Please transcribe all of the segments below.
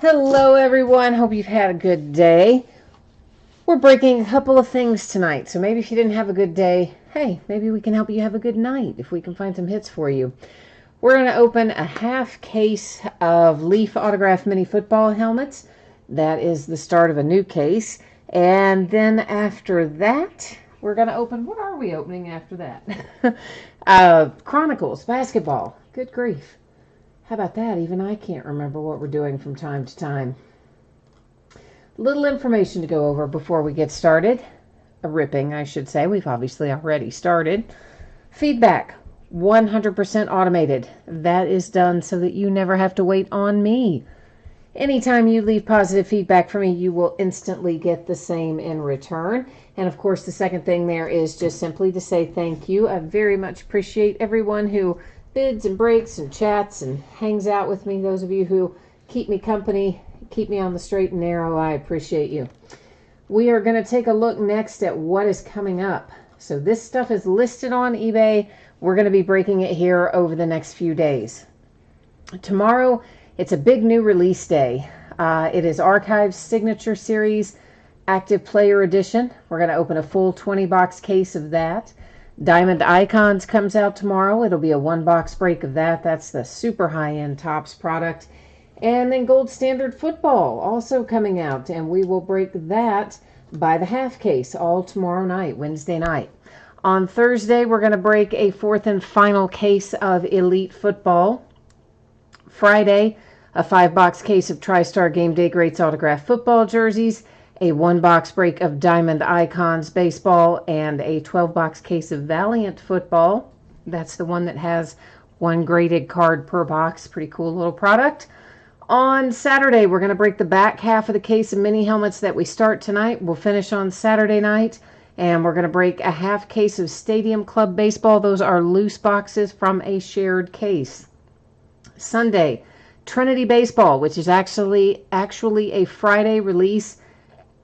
Hello everyone, hope you've had a good day. We're breaking a couple of things tonight, so maybe if you didn't have a good day, hey, maybe we can help you have a good night if we can find some hits for you. We're going to open a half case of Leaf autographed mini football helmets. That is the start of a new case. And then after that, we're going to open, what are we opening after that? Chronicles basketball. Good grief. How about that? Even I can't remember what we're doing from time to time. Little information to go over before we get started. A ripping, I should say. We've obviously already started. Feedback, 100% automated. That is done so that you never have to wait on me. Anytime you leave positive feedback for me, you will instantly get the same in return. And of course, the second thing there is just simply to say thank you. I very much appreciate everyone who bids and breaks and chats and hangs out with me. Those of you who keep me company, keep me on the straight and narrow, I appreciate you. We are going to take a look next at what is coming up. So this stuff is listed on eBay. We're going to be breaking it here over the next few days. Tomorrow, it's a big new release day. It is Archives Signature Series Active Player Edition. We're going to open a full 20-box case of that. Diamond Icons comes out tomorrow. It'll be a 1-box break of that. That's the super high-end Topps product. And then Gold Standard Football also coming out, and we will break that by the half case all tomorrow night, Wednesday night. On Thursday, we're going to break a 4th and final case of Elite Football. Friday, a 5-box case of TriStar Game Day Greats autographed football jerseys, a 1-box break of Diamond Icons baseball, and a 12-box case of Valiant football. That's the one that has 1 graded card per box. Pretty cool little product. On Saturday, we're going to break the back half of the case of mini helmets that we start tonight. We'll finish on Saturday night, and we're going to break a half case of Stadium Club baseball. Those are loose boxes from a shared case. Sunday, Trinity Baseball, which is actually a Friday release.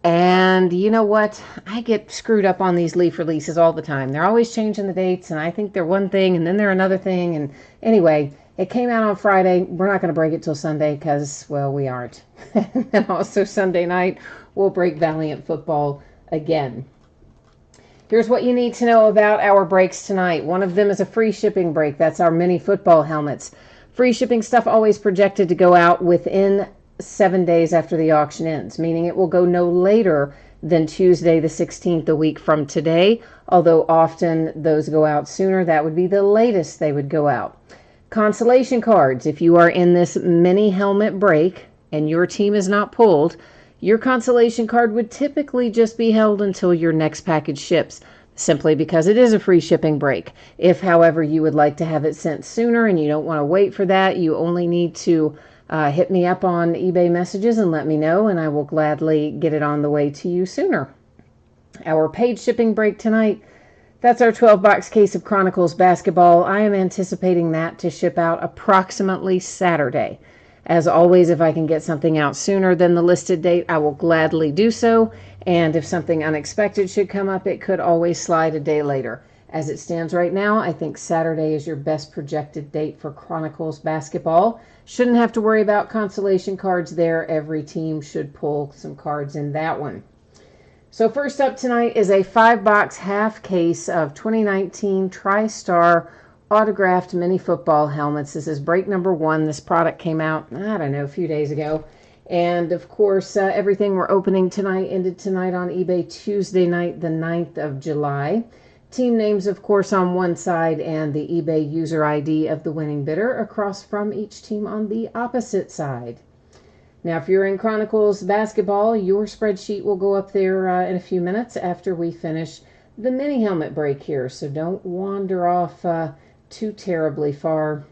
And you know what? I get screwed up on these Leaf releases all the time. They're always changing the dates, and I think they're one thing, and then they're another thing. And anyway, it came out on Friday. We're not going to break it till Sunday because, well, we aren't. And also Sunday night, we'll break Valiant football again. Here's what you need to know about our breaks tonight. One of them is a free shipping break. That's our mini football helmets. Free shipping stuff always projected to go out within 7 days after the auction ends, meaning it will go no later than Tuesday the 16th, a week from today, although often those go out sooner. That would be the latest they would go out. Consolation cards. If you are in this mini helmet break and your team is not pulled, your consolation card would typically just be held until your next package ships, simply because it is a free shipping break. If, however, you would like to have it sent sooner and you don't want to wait for that, you only need to hit me up on eBay messages and let me know, and I will gladly get it on the way to you sooner. Our paid shipping break tonight, that's our 12-box case of Chronicles basketball. I am anticipating that to ship out approximately Saturday. As always, if I can get something out sooner than the listed date, I will gladly do so. And if something unexpected should come up, it could always slide a day later. As it stands right now, I think Saturday is your best projected date for Chronicles basketball. Shouldn't have to worry about consolation cards there. Every team should pull some cards in that one. So first up tonight is a 5-box half case of 2019 TriStar autographed mini football helmets. This is break number 1. This product came out, I don't know, a few days ago. And of course, everything we're opening tonight ended tonight on eBay Tuesday night, the 9th of July. Team names, of course, on one side and the eBay user ID of the winning bidder across from each team on the opposite side. Now, if you're in Chronicles basketball, your spreadsheet will go up there in a few minutes after we finish the mini helmet break here. So don't wander off too terribly far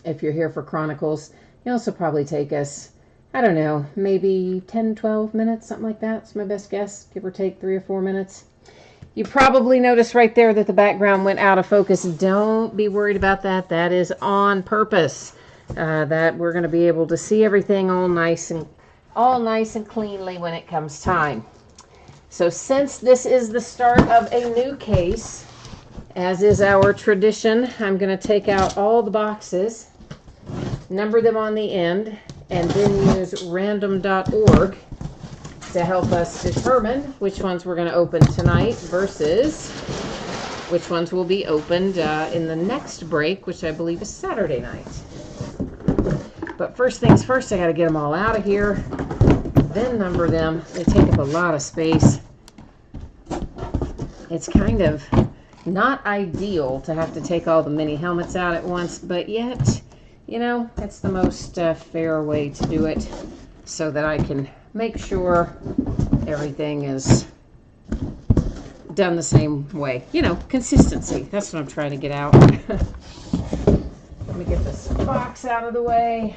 if you're here for Chronicles. It'll also probably take us, I don't know, maybe 10, 12 minutes, something like that. It's my best guess, give or take 3 or 4 minutes. You probably noticed right there that the background went out of focus. Don't be worried about that. That is on purpose. That we're going to be able to see everything all nice and cleanly when it comes time. So since this is the start of a new case, as is our tradition, I'm going to take out all the boxes, number them on the end, and then use random.org to help us determine which ones we're going to open tonight versus which ones will be opened in the next break, which I believe is Saturday night. But first things first, I got to get them all out of here, then number them. They take up a lot of space. It's kind of not ideal to have to take all the mini helmets out at once, but yet, you know, it's the most fair way to do it so that I can make sure everything is done the same way. You know, consistency. That's what I'm trying to get out. Let me get this box out of the way.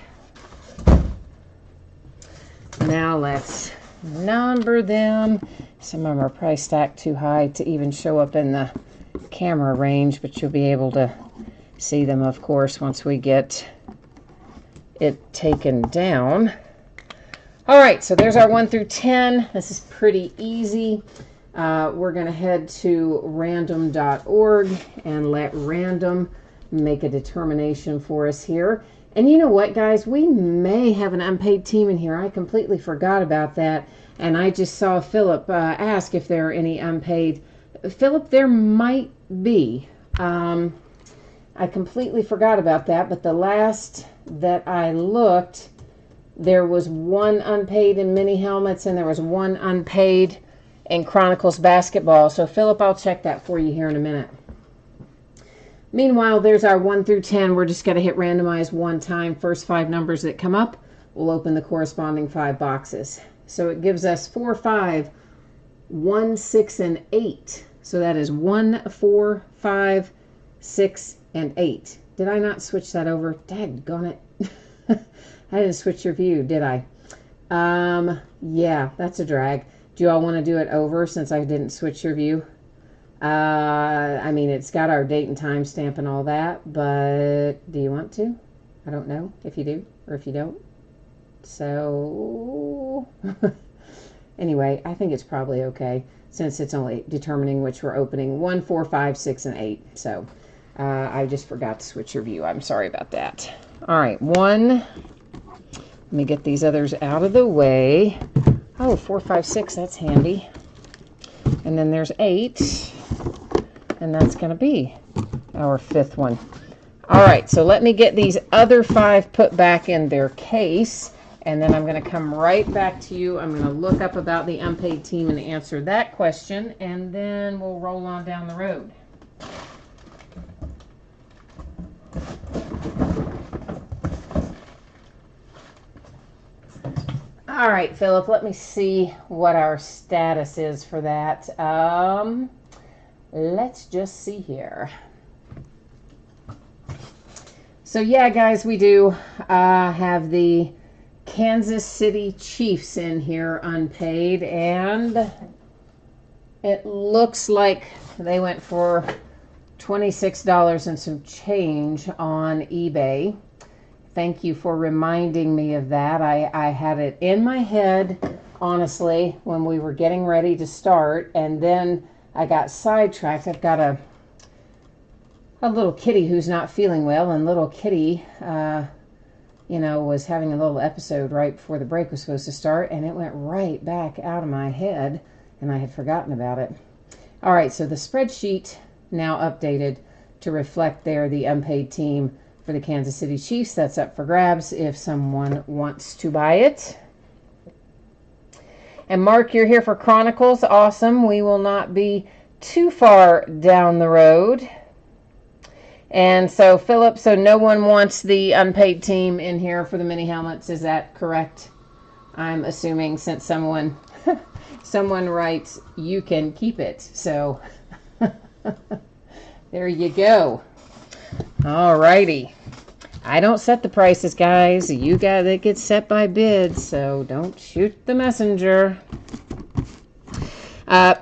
Now let's number them. Some of them are probably stacked too high to even show up in the camera range, but you'll be able to see them, of course, once we get it taken down. All right, so there's our 1 through 10. This is pretty easy. We're going to head to random.org and let random make a determination for us here. And you know what, guys? We may have an unpaid team in here. I completely forgot about that. And I just saw Philip ask if there are any unpaid. Philip, there might be. I completely forgot about that. But the last that I looked, there was one unpaid in mini helmets, and there was one unpaid in Chronicles basketball. So, Philip, I'll check that for you here in a minute. Meanwhile, there's our 1 through 10. We're just going to hit randomize one time. First 5 numbers that come up, we'll open the corresponding 5 boxes. So it gives us 4, 5, 1, 6, and 8. So that is 1, 4, 5, 6, and 8. Did I not switch that over? Daggone it. I didn't switch your view, did I? Yeah, that's a drag. Do you all want to do it over since I didn't switch your view? I mean, it's got our date and time stamp and all that, but do you want to? I don't know if you do or if you don't. So, anyway, I think it's probably okay since it's only determining which we're opening. 1, 4, 5, 6, and 8. So, I just forgot to switch your view. I'm sorry about that. All right, 1. Let me get these others out of the way. Oh, 4, 5, 6, that's handy. And then there's 8. And that's going to be our 5th one. All right, so let me get these other 5 put back in their case, and then I'm going to come right back to you. I'm going to look up about the unpaid team and answer that question, and then we'll roll on down the road. All right, Philip, let me see what our status is for that. Let's just see here. So yeah, guys, we do have the Kansas City Chiefs in here unpaid, and it looks like they went for $26 and some change on eBay. Thank you for reminding me of that. I had it in my head, honestly, when we were getting ready to start, and then I got sidetracked. I've got a little kitty who's not feeling well, and little kitty, was having a little episode right before the break was supposed to start, and it went right back out of my head, and I had forgotten about it. All right, so the spreadsheet now updated to reflect there the unpaid team for the Kansas City Chiefs. That's up for grabs if someone wants to buy it. And Mark, you're here for Chronicles. Awesome. We will not be too far down the road. And so, Philip, so no one wants the unpaid team in here for the mini helmets. Is that correct? I'm assuming, since someone writes, you can keep it. So, there you go. All righty. I don't set the prices, guys. You got it gets set by bid, so don't shoot the messenger.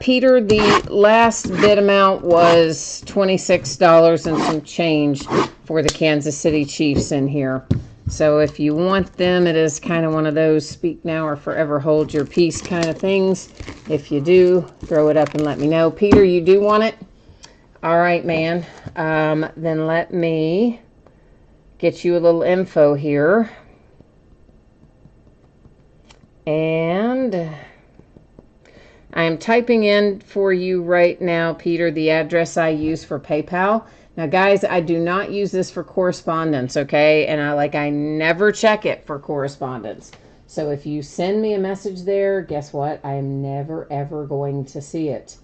Peter, the last bid amount was $26 and some change for the Kansas City Chiefs in here. So if you want them, it is kind of one of those speak now or forever hold your peace kind of things. If you do, throw it up and let me know. Peter, you do want it? All right, man. Then let me get you a little info here. And I am typing in for you right now, Peter, the address I use for PayPal. Now, guys, I do not use this for correspondence, okay? And I never check it for correspondence. So if you send me a message there, guess what? I am never, ever going to see it.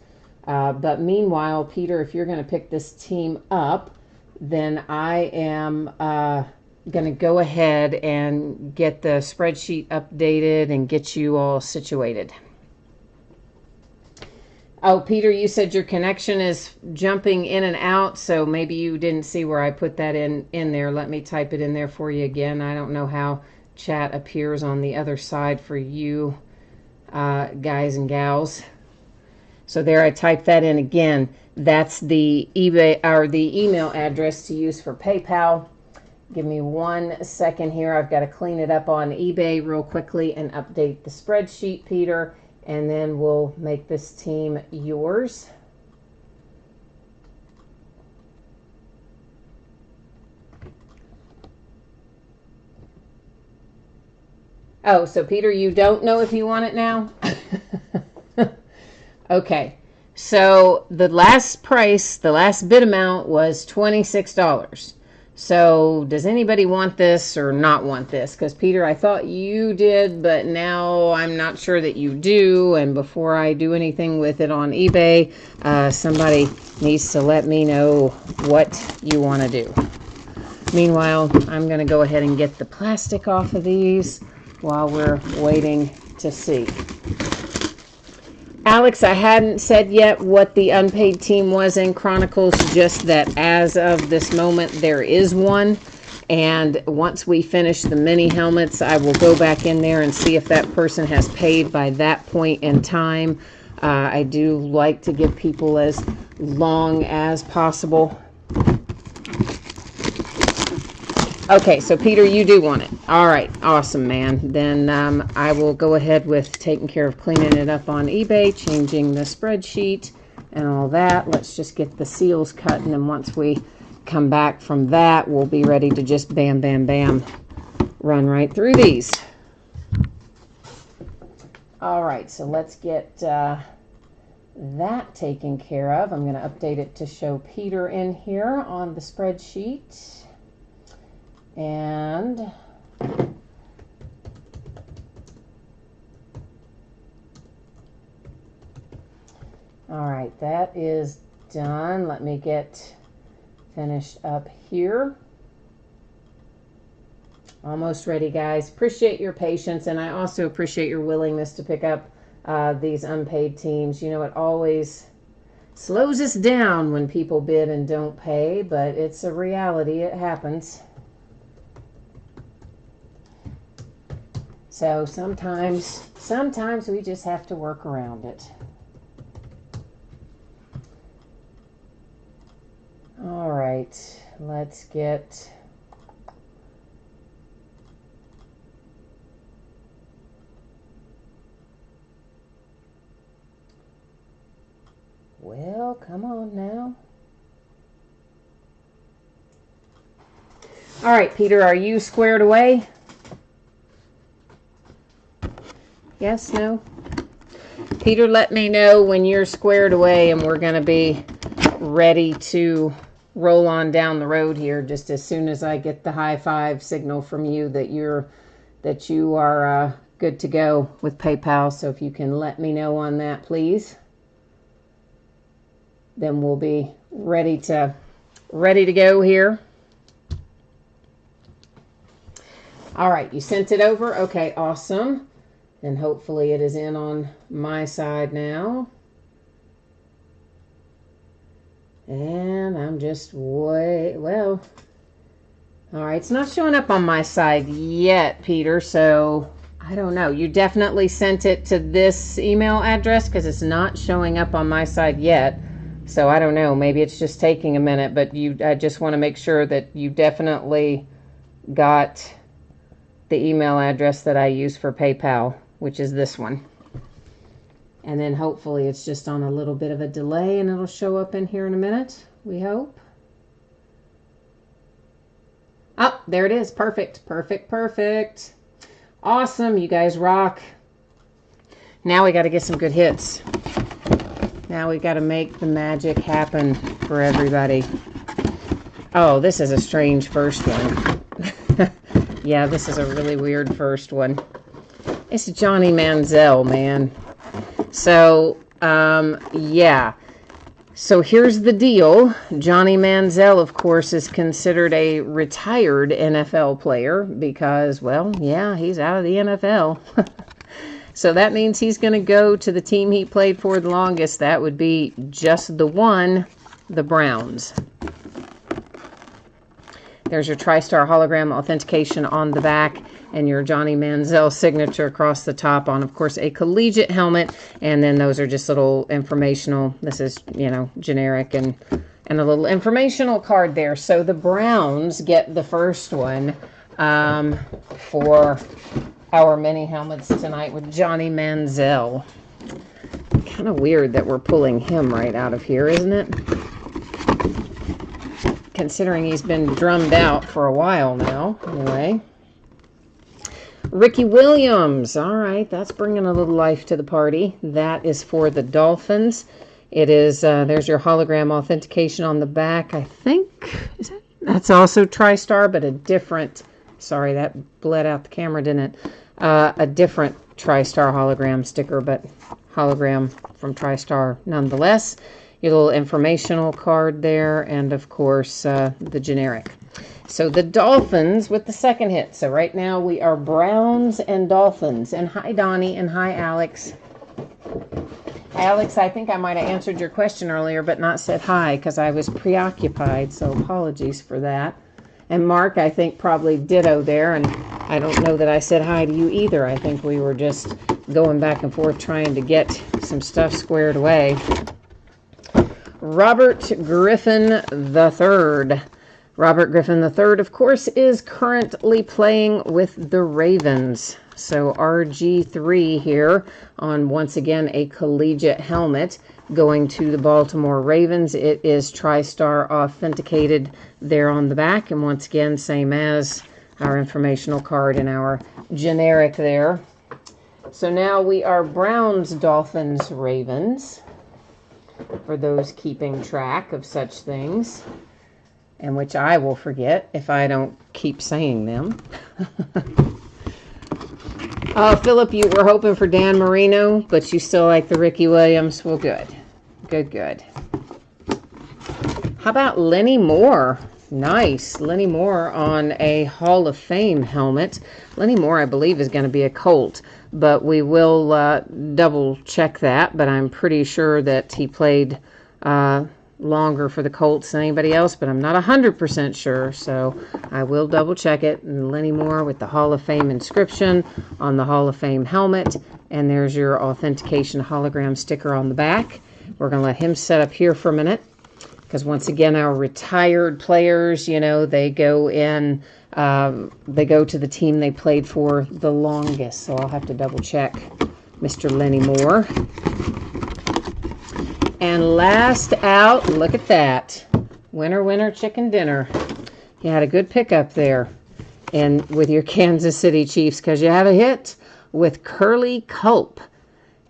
But meanwhile, Peter, if you're going to pick this team up, then I am going to go ahead and get the spreadsheet updated and get you all situated. Oh, Peter, you said your connection is jumping in and out, so maybe you didn't see where I put that in there. Let me type it in there for you again. I don't know how chat appears on the other side for you guys and gals. So there, I typed that in again. That's the eBay or the email address to use for PayPal. Give me 1 second here. I've got to clean it up on eBay real quickly and update the spreadsheet, Peter, and then we'll make this team yours. Oh, so Peter, you don't know if you want it now? Okay. So the last price, the last bid amount was $26. So does anybody want this or not want this? Because Peter, I thought you did, but now I'm not sure that you do. And before I do anything with it on eBay, somebody needs to let me know what you want to do. Meanwhile, I'm going to go ahead and get the plastic off of these while we're waiting to see. Alex, I hadn't said yet what the unpaid team was in Chronicles, just that as of this moment, there is one. And once we finish the mini helmets, I will go back in there and see if that person has paid by that point in time. I do like to give people as long as possible. Okay, so Peter, you do want it. All right, awesome, man. Then I will go ahead with taking care of cleaning it up on eBay, changing the spreadsheet and all that. Let's just get the seals cut, and then once we come back from that, we'll be ready to just bam, bam, bam, run right through these. All right, so let's get that taken care of. I'm going to update it to show Peter in here on the spreadsheet. And all right, that is done. Let me get finished up here. Almost ready, guys. Appreciate your patience, and I also appreciate your willingness to pick up these unpaid teams. You know, it always slows us down when people bid and don't pay, but it's a reality. It happens. So sometimes we just have to work around it. All right, let's get well, come on now. All right, Peter, are you squared away? Yes, no? Peter, let me know when you're squared away and we're going to be ready to roll on down the road here just as soon as I get the high five signal from you that you are good to go with PayPal. So if you can let me know on that, please. Then we'll be ready to go here. All right, you sent it over? Okay, awesome. And hopefully it is in on my side now. And I'm just well. All right, it's not showing up on my side yet, Peter, so I don't know. You definitely sent it to this email address because it's not showing up on my side yet. So I don't know. Maybe it's just taking a minute, but I just want to make sure that you definitely got the email address that I use for PayPal, which is this one. And then hopefully it's just on a little bit of a delay and it'll show up in here in a minute, we hope. Oh, there it is. Perfect, perfect, perfect. Awesome, you guys rock. Now we got to get some good hits. Now we got to make the magic happen for everybody. Oh, this is a strange first one. Yeah, this is a really weird first one. It's Johnny Manziel, man. So, yeah. So here's the deal. Johnny Manziel, of course, is considered a retired NFL player because, well, yeah, he's out of the NFL. So that means he's going to go to the team he played for the longest. That would be just the one, the Browns. There's your TriStar hologram authentication on the back and your Johnny Manziel signature across the top on, of course, a collegiate helmet. And then those are just little informational. This is, you know, generic and a little informational card there. So the Browns get the first one for our mini helmets tonight with Johnny Manziel. Kind of weird that we're pulling him right out of here, isn't it? Considering he's been drummed out for a while now. Anyway. Ricky Williams. All right, that's bringing a little life to the party. That is for the Dolphins. It is, there's your hologram authentication on the back. I think, that's also TriStar, but a different, sorry, that bled out the camera, didn't it? A different TriStar hologram sticker, but hologram from TriStar nonetheless. Your little informational card there, and of course, the generic. So the Dolphins with the second hit. So right now we are Browns and Dolphins. And hi, Donnie, and hi, Alex. Alex, I think I might have answered your question earlier, but not said hi because I was preoccupied, so apologies for that. And Mark, I think probably ditto there, and I don't know that I said hi to you either. I think we were just going back and forth trying to get some stuff squared away. Robert Griffin III. Robert Griffin III, of course, is currently playing with the Ravens. So RG3 here on, once again, a collegiate helmet going to the Baltimore Ravens. It is TriStar authenticated there on the back. And once again, same as our informational card and our generic there. So now we are Browns, Dolphins, Ravens, for those keeping track of such things, and which I will forget if I don't keep saying them. Philip, you were hoping for Dan Marino, but you still like the Ricky Williams. Well, good. Good. How about Lenny Moore? Nice. Lenny Moore on a Hall of Fame helmet. Lenny Moore, I believe, is going to be a Colt, but we will double check that. But I'm pretty sure that he played longer for the Colts than anybody else, but I'm not 100% sure, so I will double check it. And Lenny Moore with the Hall of Fame inscription on the Hall of Fame helmet, and there's your authentication hologram sticker on the back. We're going to let him set up here for a minute, because once again, our retired players, you know, they go in, they go to the team they played for the longest, so I'll have to double check Mr. Lenny Moore. And last out, look at that. Winner, chicken dinner. You had a good pickup there. And with your Kansas City Chiefs, because you have a hit with Curly Culp.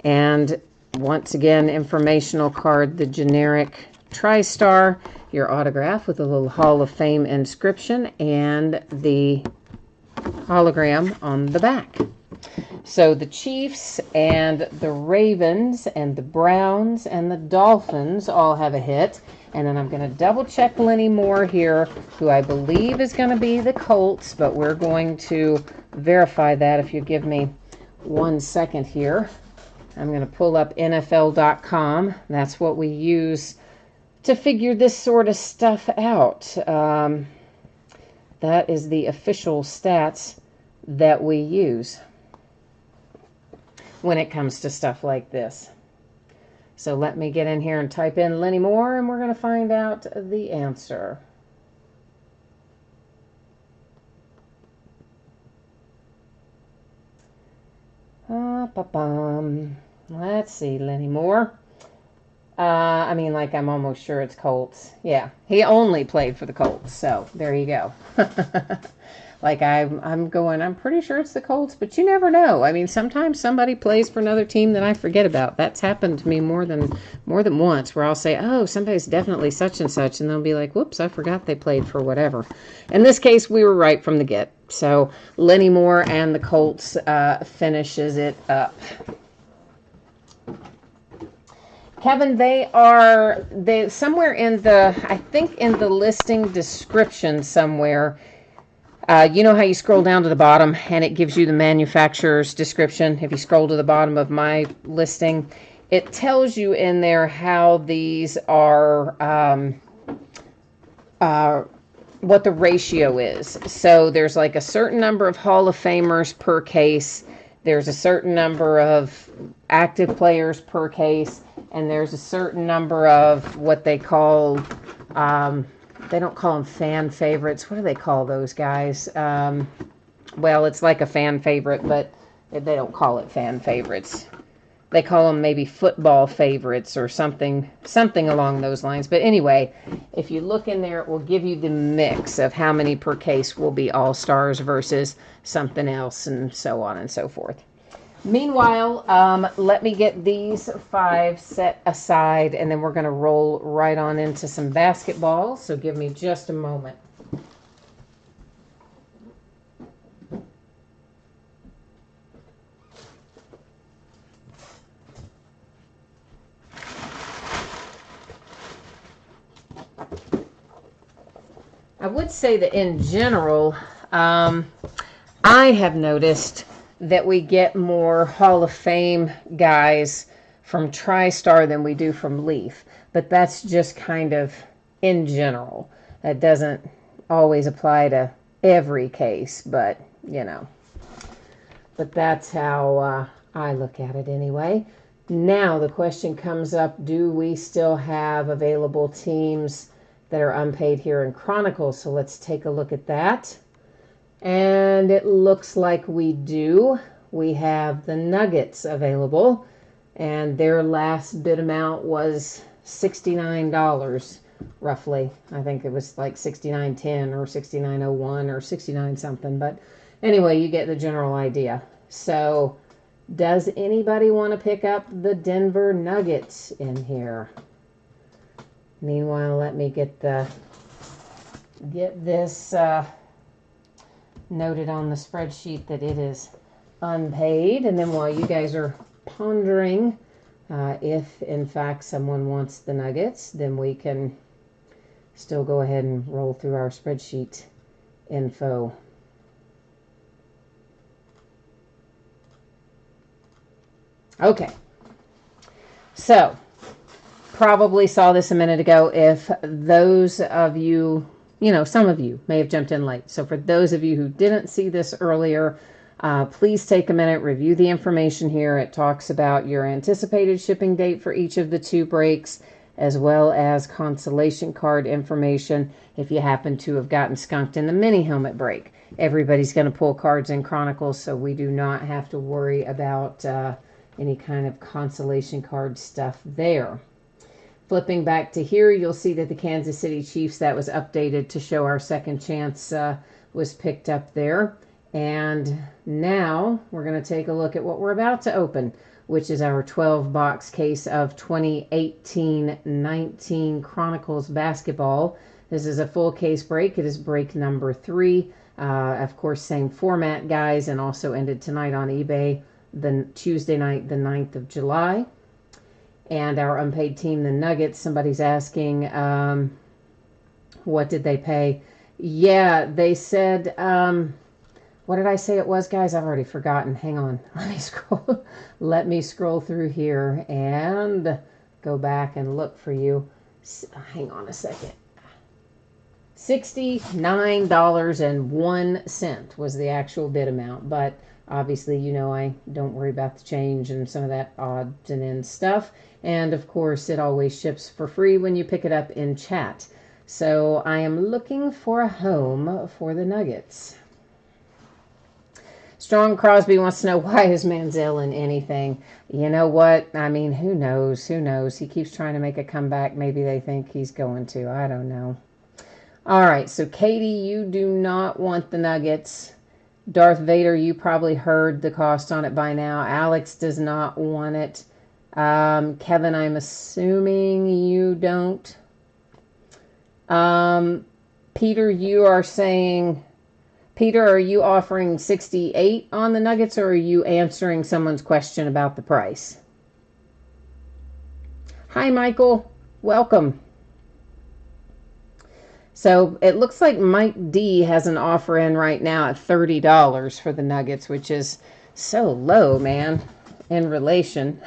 And once again, informational card, the generic TriStar, your autograph with a little Hall of Fame inscription, and the hologram on the back. So the Chiefs and the Ravens and the Browns and the Dolphins all have a hit. And then I'm going to double check Lenny Moore here, who I believe is going to be the Colts, but we're going to verify that if you give me 1 second here. I'm going to pull up NFL.com. That's what we use to figure this sort of stuff out. That is the official stats that we use when it comes to stuff like this. So let me get in here and type in Lenny Moore, and we're going to find out the answer. Let's see, Lenny Moore. I mean, like, I'm almost sure it's Colts. Yeah, he only played for the Colts, so there you go. Like, I'm pretty sure it's the Colts, but you never know. I mean, sometimes somebody plays for another team that I forget about. That's happened to me more than once, where I'll say, oh, somebody's definitely such and such, and they'll be like, whoops, I forgot they played for whatever. In this case, we were right from the get. So Lenny Moore and the Colts finishes it up. Kevin, they somewhere in I think in the listing description somewhere. You know how you scroll down to the bottom and it gives you the manufacturer's description? If you scroll to the bottom of my listing, it tells you in there how these are, what the ratio is. So there's like a certain number of Hall of Famers per case. There's a certain number of active players per case. And there's a certain number of what they call, they don't call them fan favorites. What do they call those guys? Well, it's like a fan favorite, but they don't call it fan favorites. They call them maybe football favorites or something along those lines. But anyway, if you look in there, it will give you the mix of how many per case will be all-stars versus something else and so on and so forth. Meanwhile, let me get these 5 set aside, and then we're going to roll right on into some basketball. So give me just a moment. I would say that in general, I have noticed that we get more Hall of Fame guys from TriStar than we do from Leaf. But that's just kind of in general. That doesn't always apply to every case, but, you know. But that's how I look at it anyway. Now the question comes up, do we still have available teams that are unpaid here in Chronicles? So let's take a look at that. And it looks like we do. We have the Nuggets available, and their last bid amount was $69, roughly. I think it was like $69.10 or $69.01 or $69 something. But anyway, you get the general idea. So does anybody want to pick up the Denver Nuggets in here? Meanwhile, let me get this noted on the spreadsheet that it is unpaid. And then while you guys are pondering if in fact someone wants the Nuggets, then we can still go ahead and roll through our spreadsheet info. Okay, so probably saw this a minute ago. If those of you, some of you may have jumped in late. So for those of you who didn't see this earlier, please take a minute, review the information here. It talks about your anticipated shipping date for each of the 2 breaks, as well as consolation card information if you happen to have gotten skunked in the mini helmet break. Everybody's going to pull cards in Chronicles, so we do not have to worry about any kind of consolation card stuff there. Flipping back to here, you'll see that the Kansas City Chiefs, that was updated to show our second chance, was picked up there. And now we're going to take a look at what we're about to open, which is our 12-box case of 2018-19 Chronicles basketball. This is a full case break. It is break number 3. Of course, same format, guys, and also ended tonight on eBay, the Tuesday night, the 9th of July. And our unpaid team, the Nuggets, somebody's asking, what did they pay? Yeah, they said, what did I say it was, guys? I've already forgotten. Hang on. Let me scroll through here and go back and look for you. Hang on a second. $69.01 was the actual bid amount, but obviously, I don't worry about the change and some of that odds and ends stuff. And of course, it always ships for free when you pick it up in chat. So I am looking for a home for the Nuggets. Strong Crosby wants to know, why is Manziel in anything? You know what? I mean, who knows? Who knows? He keeps trying to make a comeback. Maybe they think he's going to. I don't know. All right, so Katie, you do not want the Nuggets. Darth Vader, you probably heard the cost on it by now. Alex does not want it. Kevin, I'm assuming you don't. Peter, you are saying... Peter, are you offering 68 on the Nuggets, or are you answering someone's question about the price? Hi, Michael. Welcome. So it looks like Mike D has an offer in right now at $30 for the Nuggets, which is so low, man, in relation.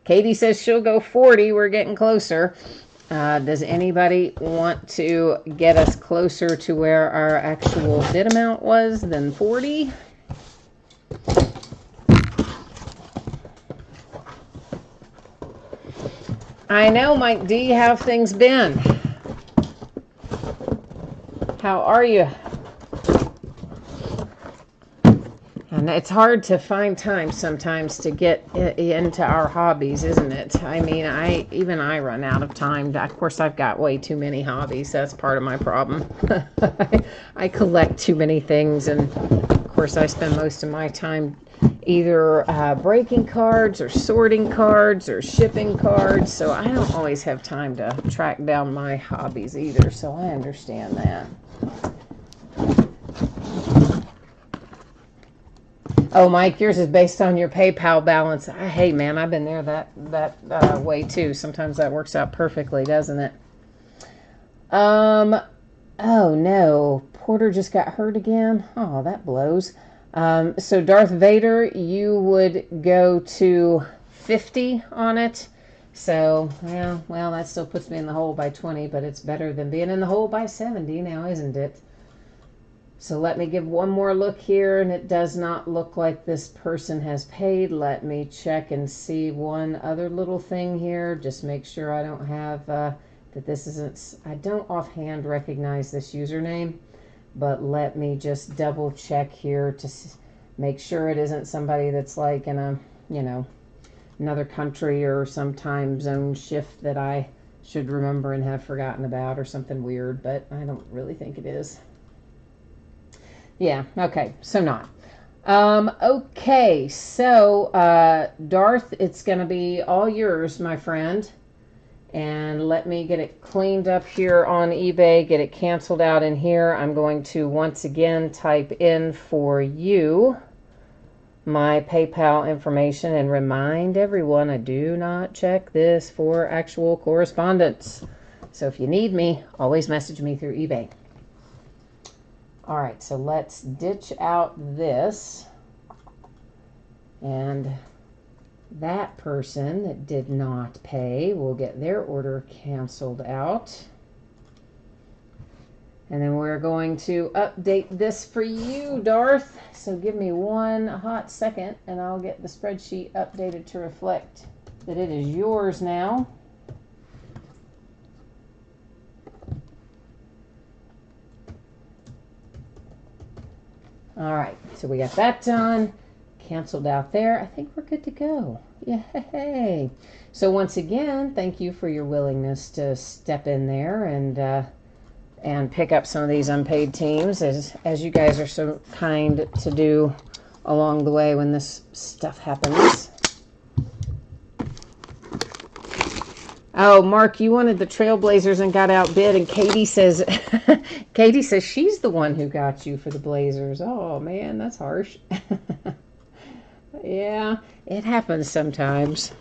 Katie says she'll go 40. We're getting closer. Does anybody want to get us closer to where our actual bid amount was than 40? I know, Mike D, how have things been? How are you? And it's hard to find time sometimes to get into our hobbies, isn't it? I mean, even I run out of time. Of course, I've got way too many hobbies. That's part of my problem. I collect too many things, and of course, I spend most of my time either breaking cards or sorting cards or shipping cards. So I don't always have time to track down my hobbies either. So I understand that. Oh, Mike, yours is based on your PayPal balance. Hey, man, I've been there that way too. Sometimes that works out perfectly, doesn't it? Oh no, Porter just got hurt again. Oh, that blows. So Darth Vader, you would go to 50 on it. So, yeah, well, that still puts me in the hole by 20, but it's better than being in the hole by 70 now, isn't it? So let me give one more look here, and it does not look like this person has paid. Let me check and see one other little thing here. Just make sure I don't have, that this isn't, I don't offhand recognize this username, but let me just double check here to make sure it isn't somebody that's like in a, you know, another country or some time zone shift that I should remember and have forgotten about or something weird, but I don't really think it is. Yeah, okay, so not. Okay, so Darth, it's going to be all yours, my friend. And let me get it cleaned up here on eBay, get it canceled out in here. I'm going to once again type in for you my PayPal information and remind everyone I do not check this for actual correspondence. So if you need me, always message me through eBay. All right, so let's ditch out this. And that person that did not pay will get their order canceled out. And then we're going to update this for you, Darth. So give me one hot second and I'll get the spreadsheet updated to reflect that it is yours now. All right, so we got that done, canceled out there. I think we're good to go. Yay! So once again, thank you for your willingness to step in there and pick up some of these unpaid teams, as you guys are so kind to do along the way when this stuff happens. Oh, Mark, you wanted the Trailblazers and got outbid, and Katie says Katie says she's the one who got you for the Blazers. Oh, man, that's harsh. Yeah, it happens sometimes.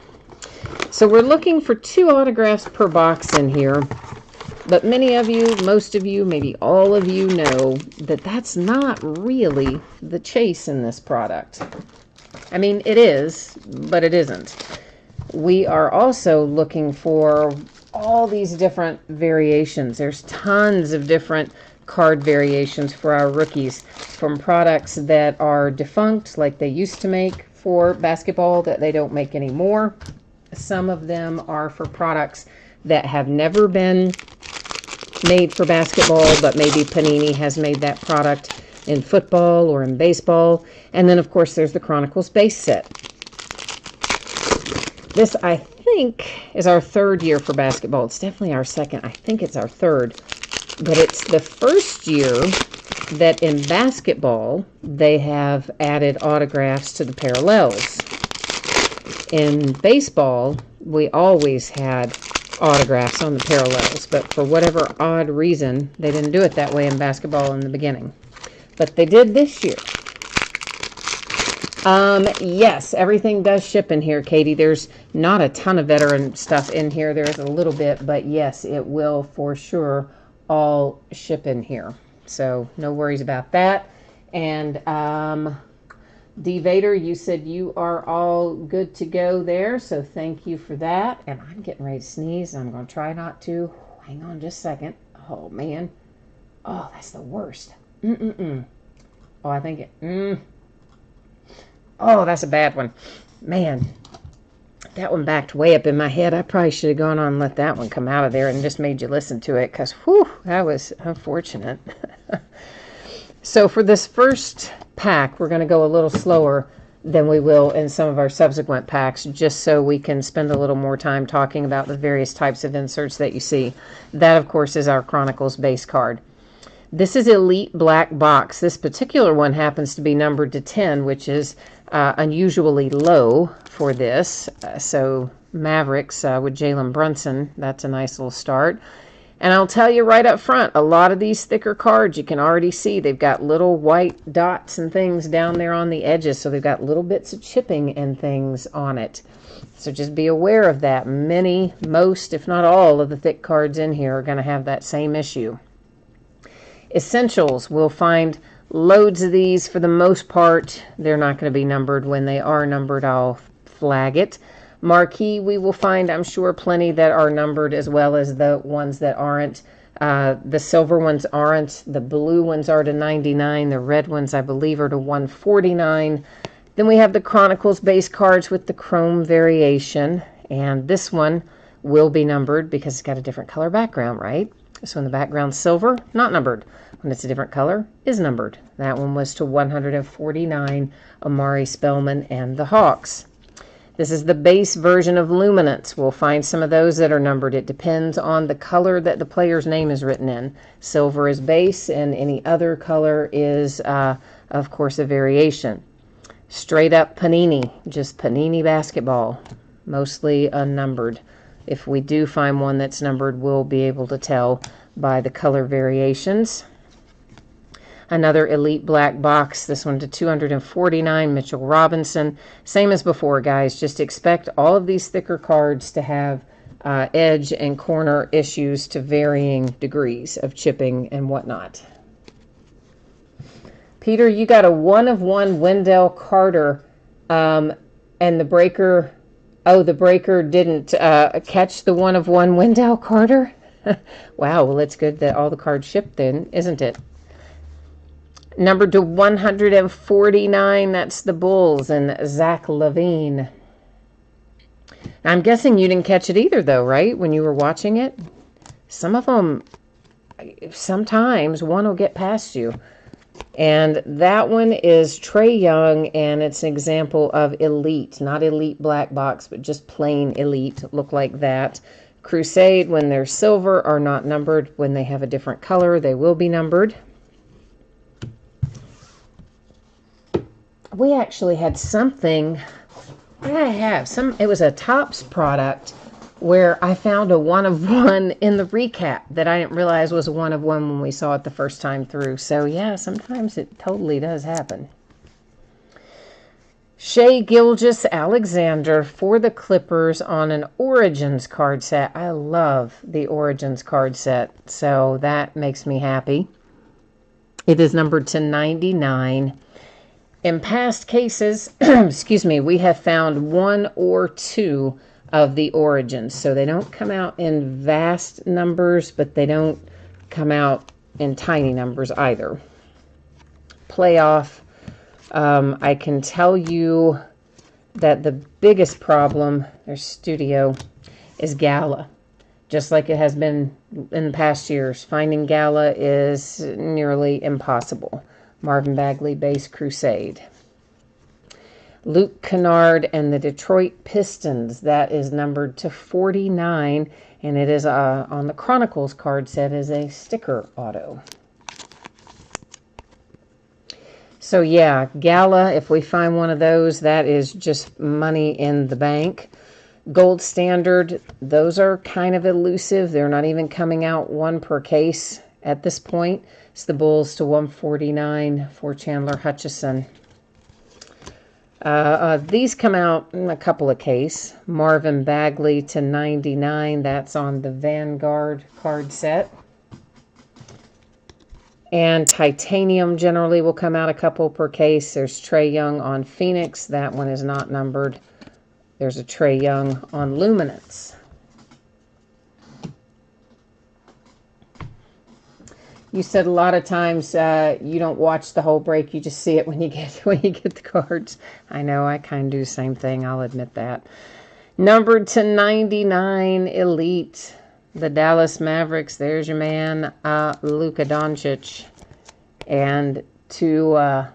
So we're looking for 2 autographs per box in here. But many of you, most of you, maybe all of you know that that's not really the chase in this product. I mean, it is, but it isn't. We are also looking for all these different variations. There's tons of different card variations for our rookies, from products that are defunct, like they used to make for basketball, that they don't make anymore. Some of them are for products that have never been made for basketball, but maybe Panini has made that product. in football or in baseball. And then, of course, there's the Chronicles base set. This, I think, is our third year for basketball. It's definitely our second. I think it's our third. But it's the first year that in basketball, they have added autographs to the parallels. In baseball, we always had autographs on the parallels, but for whatever odd reason, they didn't do it that way in basketball in the beginning. But they did this year. Yes, everything does ship in here, Katie. There's not a ton of veteran stuff in here. There's a little bit, but yes, it will for sure all ship in here. So no worries about that. And D. Vader, you said you are all good to go there, so thank you for that. And I'm getting ready to sneeze, and I'm going to try not to. Hang on just a second. Oh, man. Oh, that's the worst. Oh, I think it... Oh, that's a bad one. Man, that one backed way up in my head. I probably should have gone on and let that one come out of there and just made you listen to it, because, whew, that was unfortunate. So for this first pack, we're going to go a little slower than we will in some of our subsequent packs, just so we can spend a little more time talking about the various types of inserts that you see. That, of course, is our Chronicles base card. This is Elite Black Box. This particular one happens to be numbered to 10, which is unusually low for this. So Mavericks with Jalen Brunson, that's a nice little start. And I'll tell you right up front, a lot of these thicker cards, you can already see they've got little white dots and things down there on the edges. So they've got little bits of chipping and things on it. So just be aware of that. Most, if not all, of the thick cards in here are going to have that same issue. Essentials, we'll find loads of these. For the most part, they're not going to be numbered. When they are numbered, I'll flag it. Marquee, we will find, I'm sure, plenty that are numbered, as well as the ones that aren't. The silver ones aren't. The blue ones are to 99. The red ones, I believe, are to 149. Then we have the Chronicles base cards with the chrome variation. And this one will be numbered because it's got a different color background, right? So when the background's silver, not numbered. When it's a different color, is numbered. That one was to 149, Amari Spellman and the Hawks. This is the base version of Luminance. We'll find some of those that are numbered. It depends on the color that the player's name is written in. Silver is base, and any other color is, of course, a variation. Straight up Panini, just Panini basketball, mostly unnumbered. If we do find one that's numbered, we'll be able to tell by the color variations. Another Elite Black Box, this one to 249, Mitchell Robinson. Same as before, guys. Just expect all of these thicker cards to have edge and corner issues to varying degrees of chipping and whatnot. Peter, you got a 1-of-1 Wendell Carter, and the breaker... Oh, the breaker didn't catch the 1-of-1 Wendell Carter? Wow, well, it's good that all the cards shipped then, isn't it? Numbered to 149, that's the Bulls and Zach LaVine. Now, I'm guessing you didn't catch it either, though, right, when you were watching it? Some of them, sometimes one will get past you. And that one is Trae Young, and it's an example of Elite, not Elite Black Box, but just plain Elite, look like that. Crusade, when they're silver, are not numbered. When they have a different color, they will be numbered. We actually had something, what did I have? It was a Topps product where I found a 1-of-1 in the recap that I didn't realize was a 1-of-1 when we saw it the first time through. So yeah, sometimes it totally does happen. Shai Gilgeous-Alexander for the Clippers on an Origins card set. I love the Origins card set, so that makes me happy. It is numbered to 99. In past cases, excuse me, we have found 1 or 2 of the Origins. So they don't come out in vast numbers, but they don't come out in tiny numbers either. Playoff, I can tell you that the biggest problem, there's Studio, is Gala. Just like it has been in the past years. Finding Gala is nearly impossible. Marvin Bagley base Crusade. Luke Kennard and the Detroit Pistons. That is numbered to 49, and it is on the Chronicles card set as a sticker auto. So yeah, Gala, if we find one of those, that is just money in the bank. Gold Standard, those are kind of elusive. They're not even coming out one per case at this point. It's the Bulls to 149 for Chandler Hutchison. These come out in a couple of case. Marvin Bagley to 99. That's on the Vanguard card set. And Titanium generally will come out a couple per case. There's Trae Young on Phoenix. That one is not numbered. There's a Trae Young on Luminance. You said a lot of times you don't watch the whole break. You just see it when you get the cards. I know, I kind of do the same thing. I'll admit that. Numbered to 99 Elite, the Dallas Mavericks. There's your man, Luka Doncic. And to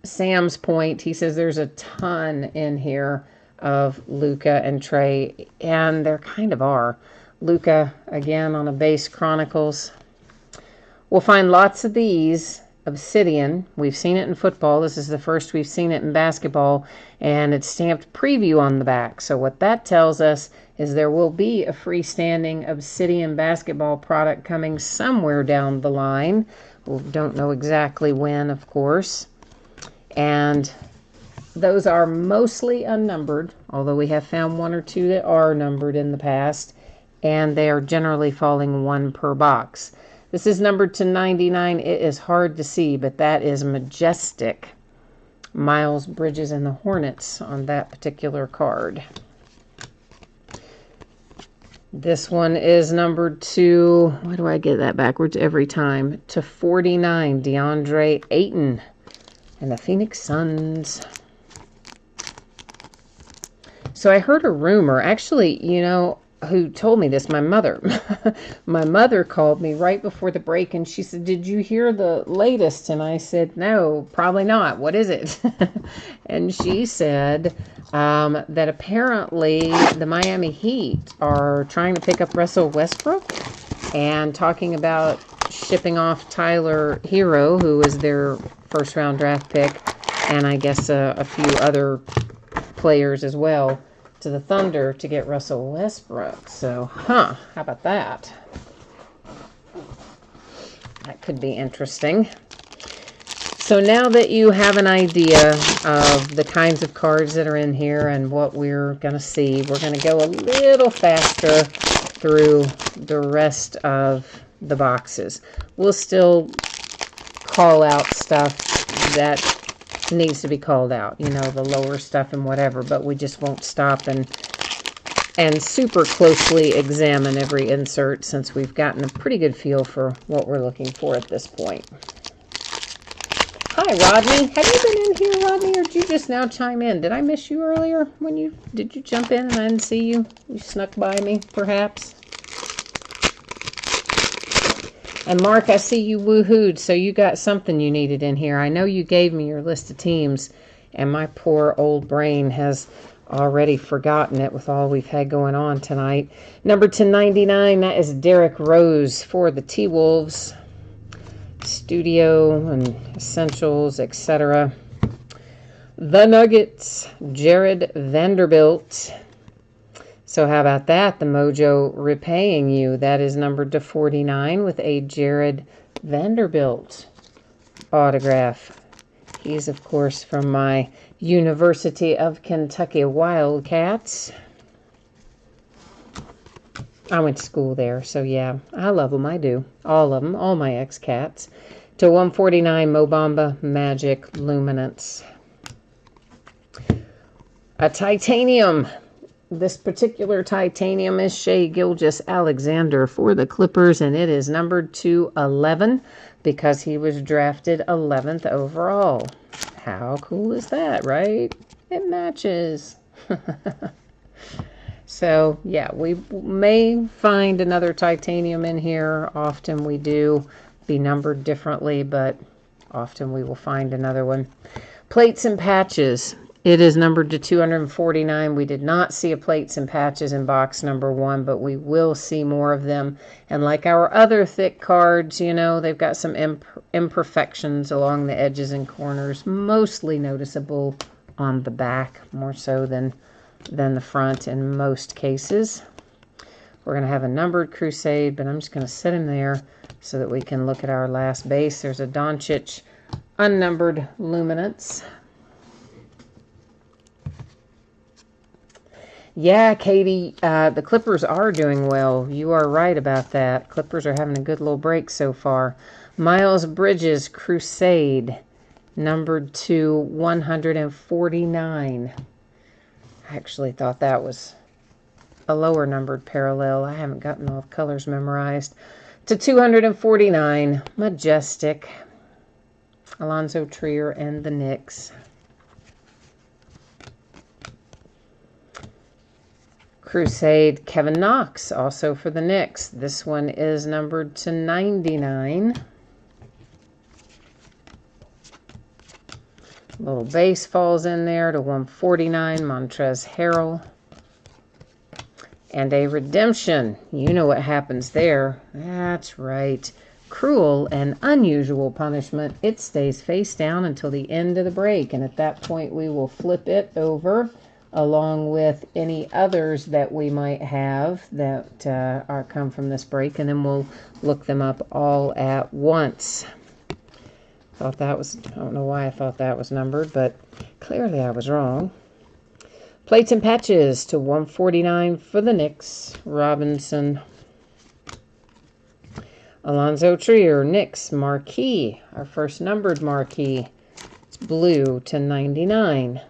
Sam's point, he says there's a ton in here of Luka and Trae, and there kind of are. Luka, again, on a base Chronicles. We'll find lots of these. Obsidian. We've seen it in football. This is the first we've seen it in basketball, and it's stamped preview on the back. So what that tells us is there will be a freestanding Obsidian basketball product coming somewhere down the line. We don't know exactly when, of course. And those are mostly unnumbered, although we have found one or two that are numbered in the past. And they are generally falling one per box. This is numbered to 99. It is hard to see, but that is Majestic. Miles Bridges and the Hornets on that particular card. This one is numbered to, why do I get that backwards every time? To 49, DeAndre Ayton and the Phoenix Suns. So I heard a rumor, actually, you know, who told me this? My mother. My mother called me right before the break, and she said, "Did you hear the latest?" And I said, "No, probably not. What is it?" And she said that apparently the Miami Heat are trying to pick up Russell Westbrook and talking about shipping off Tyler Hero, who was their first-round draft pick, and I guess a few other players as well, to the Thunder to get Russell Westbrook. So, how about that? That could be interesting. So now that you have an idea of the kinds of cards that are in here and what we're going to see, we're going to go a little faster through the rest of the boxes. We'll still call out stuff that needs to be called out, you know, the lower stuff and whatever, but we just won't stop and super closely examine every insert since we've gotten a pretty good feel for what we're looking for at this point. Hi, Rodney. Have you been in here, Rodney, or did you just now chime in? Did I miss you earlier did you jump in and I didn't see you? You snuck by me, perhaps? And Mark, I see you woohooed, so you got something you needed in here. I know you gave me your list of teams, and my poor old brain has already forgotten it with all we've had going on tonight. Number 1099, that is Derrick Rose for the T-Wolves. Studio and Essentials, etc. The Nuggets, Jared Vanderbilt. So how about that? The Mojo repaying you. That is numbered to 49 with a Jared Vanderbilt autograph. He's, of course, from my University of Kentucky Wildcats. I went to school there, so yeah, I love them. I do. All of them, all my ex-cats. To 149, Mo Bamba, Magic, Luminance. A Titanium. This particular Titanium is Shai Gilgeous-Alexander for the Clippers, and it is numbered to 11 because he was drafted 11th overall. How cool is that, right? It matches. So, yeah, we may find another Titanium in here. Often we do. be numbered differently, but often we will find another one. Plates and patches. It is numbered to 249. We did not see a plates and patches in box number 1, but we will see more of them. And like our other thick cards, you know, they've got some imperfections along the edges and corners, mostly noticeable on the back, more so than the front in most cases. We're going to have a numbered Crusade, but I'm just going to set him there so that we can look at our last base. There's a Doncic unnumbered Luminance. Yeah, Katie, the Clippers are doing well. You are right about that. Clippers are having a good little break so far. Miles Bridges Crusade, numbered to 149. I actually thought that was a lower numbered parallel. I haven't gotten all the colors memorized. To 249, Majestic, Alonzo Trier and the Knicks. Crusade, Kevin Knox, also for the Knicks. This one is numbered to 99. Little base falls in there to 149, Montrezl Harrell. And a redemption. You know what happens there. That's right. Cruel and unusual punishment. It stays face down until the end of the break. And at that point, we will flip it over along with any others that we might have that come from this break. And then we'll look them up all at once. Thought that was, I don't know why I thought that was numbered, but clearly I was wrong. Plates and patches to 149 for the Knicks. Robinson. Alonzo Trier, Knicks, marquee. Our first numbered marquee. It's blue to 99.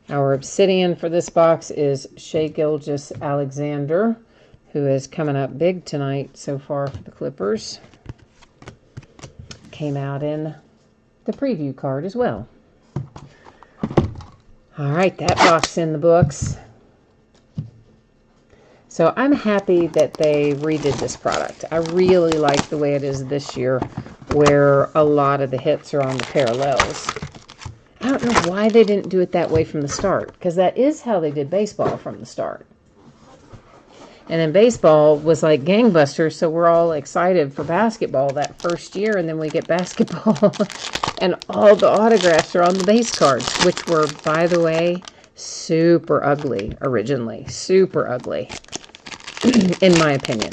Our obsidian for this box is Shai Gilgeous-Alexander, who is coming up big tonight so far for the Clippers. Came out in the preview card as well. All right, that box in the books. So I'm happy that they redid this product. I really like the way it is this year, where a lot of the hits are on the parallels. I don't know why they didn't do it that way from the start, because that is how they did baseball from the start. And then baseball was like gangbusters, so we're all excited for basketball that first year, and then we get basketball, and all the autographs are on the base cards, which were, by the way, super ugly originally. Super ugly, in my opinion.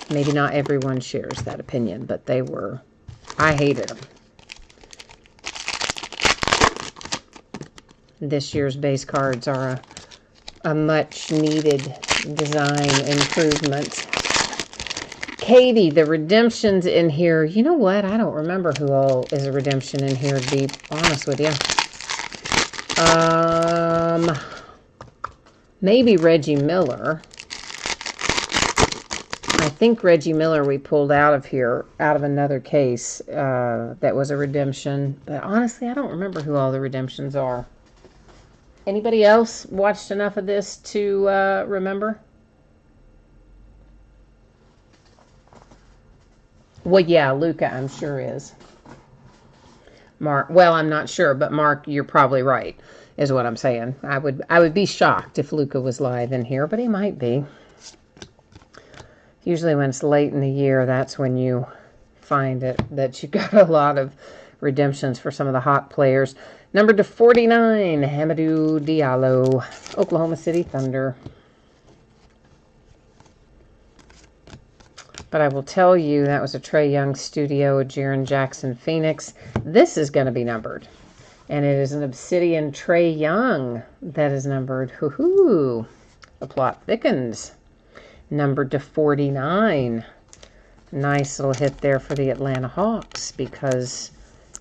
Maybe not everyone shares that opinion, but they were, I hated them. This year's base cards are a much needed design improvement. Katie, the redemptions in here, you know what? I don't remember who all is a redemption in here, to be honest with you. Maybe Reggie Miller. I think Reggie Miller we pulled out of here, out of another case that was a redemption. But honestly, I don't remember who all the redemptions are. Anybody else watched enough of this to remember? Well, yeah, Luca, I'm sure is. Mark, well, I'm not sure, but Mark, you're probably right, is what I'm saying. I would be shocked if Luca was live in here, but he might be. Usually when it's late in the year, that's when you find it, that you got a lot of redemptions for some of the hot players. Number to 49, Hamidou Diallo, Oklahoma City Thunder. But I will tell you, that was a Trae Young Studio, a Jaren Jackson Phoenix. This is going to be numbered. And it is an Obsidian Trae Young that is numbered. Hoo-hoo. The plot thickens. Numbered to 49. Nice little hit there for the Atlanta Hawks, because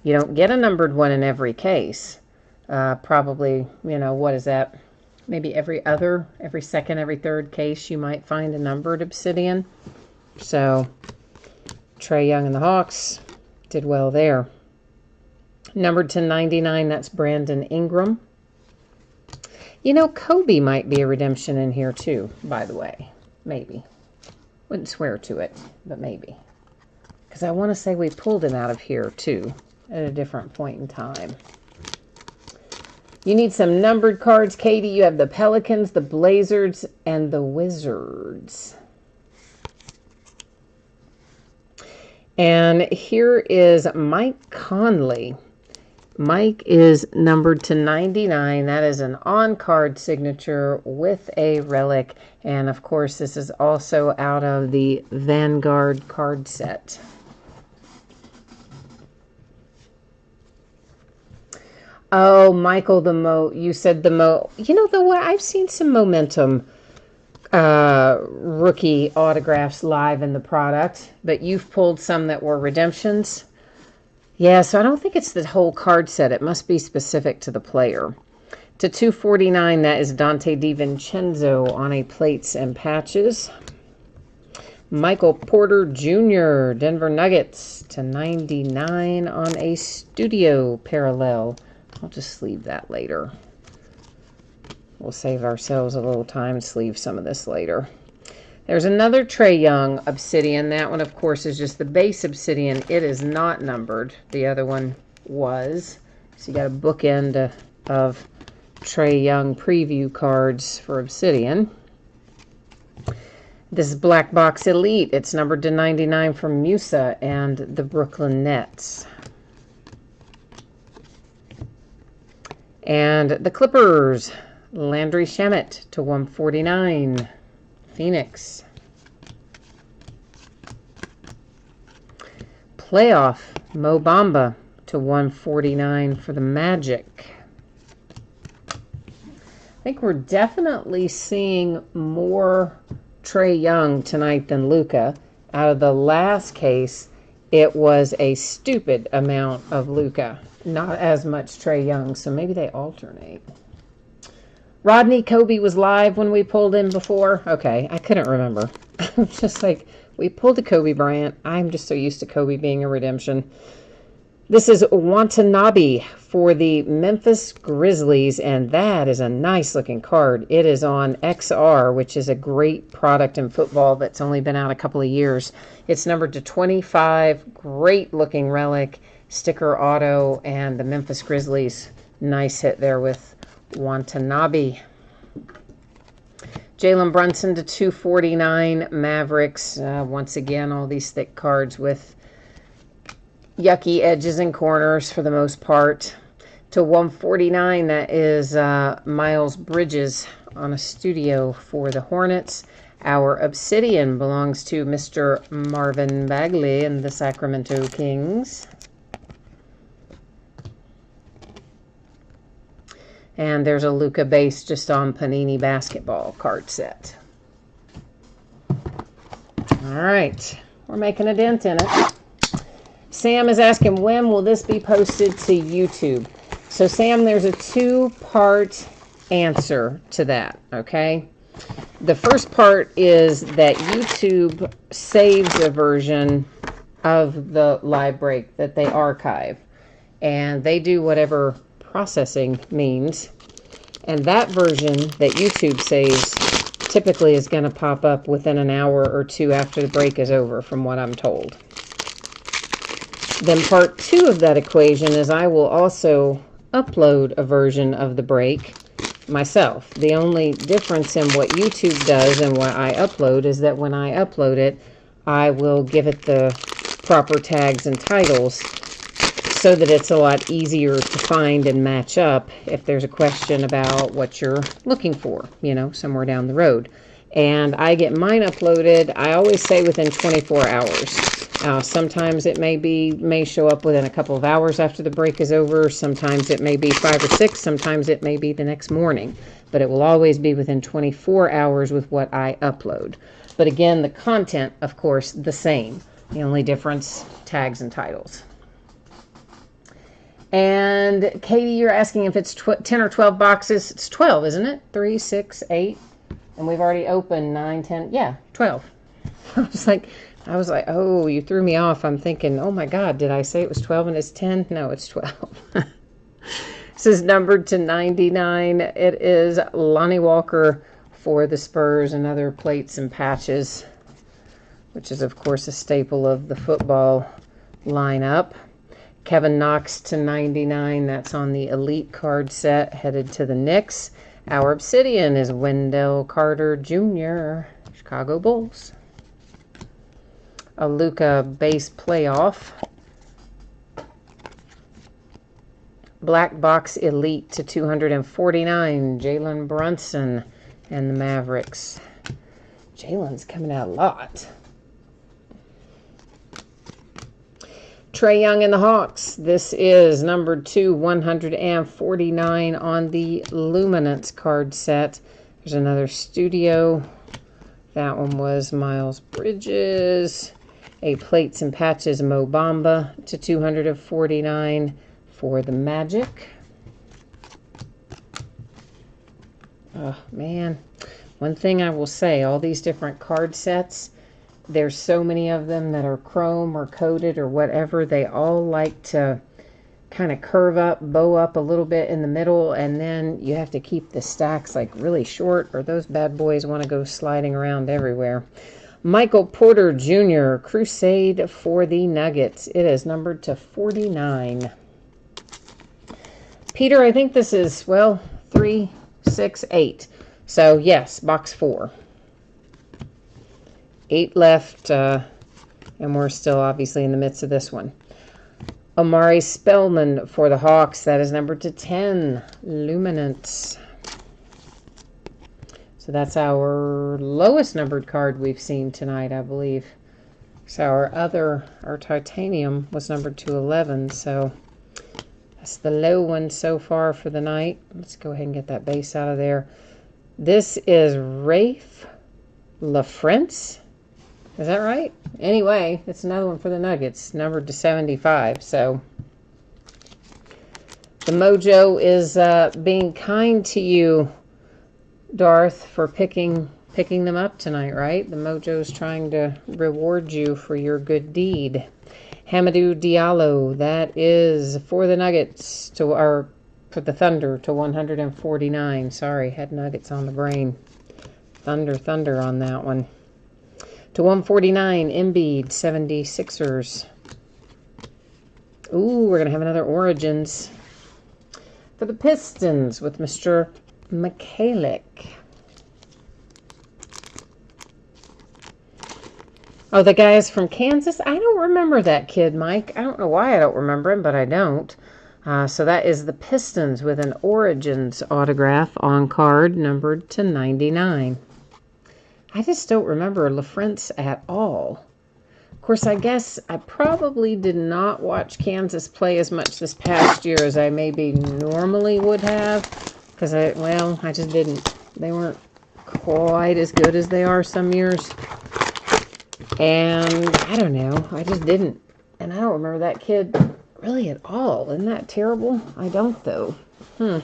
you don't get a numbered one in every case. Probably, you know, what is that? Maybe every second, every third case you might find a numbered Obsidian. So, Trae Young and the Hawks did well there. Numbered to 99, that's Brandon Ingram. You know, Kobe might be a redemption in here too, by the way. Maybe. Wouldn't swear to it, but maybe. Because I want to say we pulled him out of here, too, at a different point in time. You need some numbered cards, Katie. You have the Pelicans, the Blazers, and the Wizards. And here is Mike Conley. Mike is numbered to 99. That is an on-card signature with a relic. And, of course, this is also out of the Vanguard card set. Oh, Michael, you said you know, though, I've seen some Momentum rookie autographs live in the product, but you've pulled some that were redemptions. Yeah, so I don't think it's the whole card set. It must be specific to the player. To 249, that is Dante DiVincenzo on a plates and patches. Michael Porter Jr., Denver Nuggets, to 99 on a studio parallel. I'll just sleeve that later. We'll save ourselves a little time and sleeve some of this later. There's another Trae Young Obsidian. That one, of course, is just the base Obsidian. It is not numbered. The other one was. So you got a bookend of Trae Young preview cards for Obsidian. This is Black Box Elite. It's numbered to 99 from Musa and the Brooklyn Nets. And the Clippers, Landry Shamet to 149. Phoenix. Playoff, Mo Bamba to 149 for the Magic. I think we're definitely seeing more Trae Young tonight than Luka. Out of the last case, it was a stupid amount of Luka, not as much Trae Young, so maybe they alternate. Rodney Kobe was live when we pulled in before. Okay, I couldn't remember. I'm just like, we pulled a Kobe Bryant. I'm just so used to Kobe being a redemption. This is Watanabe for the Memphis Grizzlies, and that is a nice looking card. It is on XR, which is a great product in football that's only been out a couple of years. It's numbered to 25. Great looking relic, sticker auto, and the Memphis Grizzlies. Nice hit there with Watanabe. Jalen Brunson to 249. Mavericks. Once again, all these thick cards with yucky edges and corners for the most part. To 149, that is Miles Bridges on a studio for the Hornets. Our Obsidian belongs to Mr. Marvin Bagley and the Sacramento Kings. And there's a Luka base just on Panini basketball card set. All right, we're making a dent in it. Sam is asking, when will this be posted to YouTube? So, Sam, there's a two-part answer to that, okay? The first part is that YouTube saves a version of the live break that they archive. And they do whatever processing means, and that version that YouTube saves typically is going to pop up within an hour or two after the break is over, from what I'm told. Then part two of that equation is I will also upload a version of the break myself. The only difference in what YouTube does and what I upload is that when I upload it, I will give it the proper tags and titles, so that it's a lot easier to find and match up if there's a question about what you're looking for, you know, somewhere down the road. And I get mine uploaded, I always say within 24 hours. Sometimes it may show up within a couple of hours after the break is over. Sometimes it may be 5 or 6. Sometimes it may be the next morning. But it will always be within 24 hours with what I upload. But again, the content, of course, the same. The only difference, tags and titles. And Katie, you're asking if it's 10 or 12 boxes. It's 12, isn't it? 3, 6, 8. And we've already opened 9, 10. Yeah, 12. I was like, oh, you threw me off. I'm thinking, oh my God, did I say it was 12 and it's 10? No, it's 12. This is numbered to 99. It is Lonnie Walker for the Spurs and other plates and patches. which is, of course, a staple of the football lineup. Kevin Knox to 99. That's on the Elite card set, headed to the Knicks. Our Obsidian is Wendell Carter Jr., Chicago Bulls. A Luka base playoff. Black box Elite to 249. Jalen Brunson and the Mavericks. Jalen's coming out a lot. Trae Young and the Hawks. This is number 149 on the Luminance card set. There's another studio. That one was Miles Bridges. A Plates and Patches Mo Bamba to 249 for the Magic. Oh, man. One thing I will say, all these different card sets, there's so many of them that are chrome or coated or whatever. They all like to kind of curve up, bow up a little bit in the middle, and then you have to keep the stacks like really short, or those bad boys want to go sliding around everywhere. Michael Porter Jr., Crusade for the Nuggets. It is numbered to 49. Peter, I think this is, well, 3, 6, 8. So, yes, box 4. 8 left, and we're still obviously in the midst of this one. Omari Spellman for the Hawks. That is numbered to 10. Luminance. So that's our lowest numbered card we've seen tonight, I believe. So our titanium was numbered to 11. So that's the low one so far for the night. Let's go ahead and get that base out of there. This is Rafe LaFrance. Is that right? Anyway, it's another one for the Nuggets, numbered to 75. So the mojo is being kind to you, Darth, for picking them up tonight, right? The mojo's trying to reward you for your good deed. Hamidou Diallo, that is for the Nuggets, or for the Thunder, to 149. Sorry, had Nuggets on the brain. Thunder on that one. To 149, Embiid, 76ers. Ooh, we're going to have another Origins. For the Pistons with Mr. Mikalik. Oh, the guy is from Kansas? I don't remember that kid, Mike. I don't know why I don't remember him, but I don't. So that is the Pistons with an Origins autograph on card, numbered to 99. I just don't remember LaFrance at all. Of course, I guess I probably did not watch Kansas play as much this past year as I maybe normally would have. Because I just didn't. They weren't quite as good as they are some years. And I don't know. I just didn't. And I don't remember that kid really at all. Isn't that terrible? I don't, though. And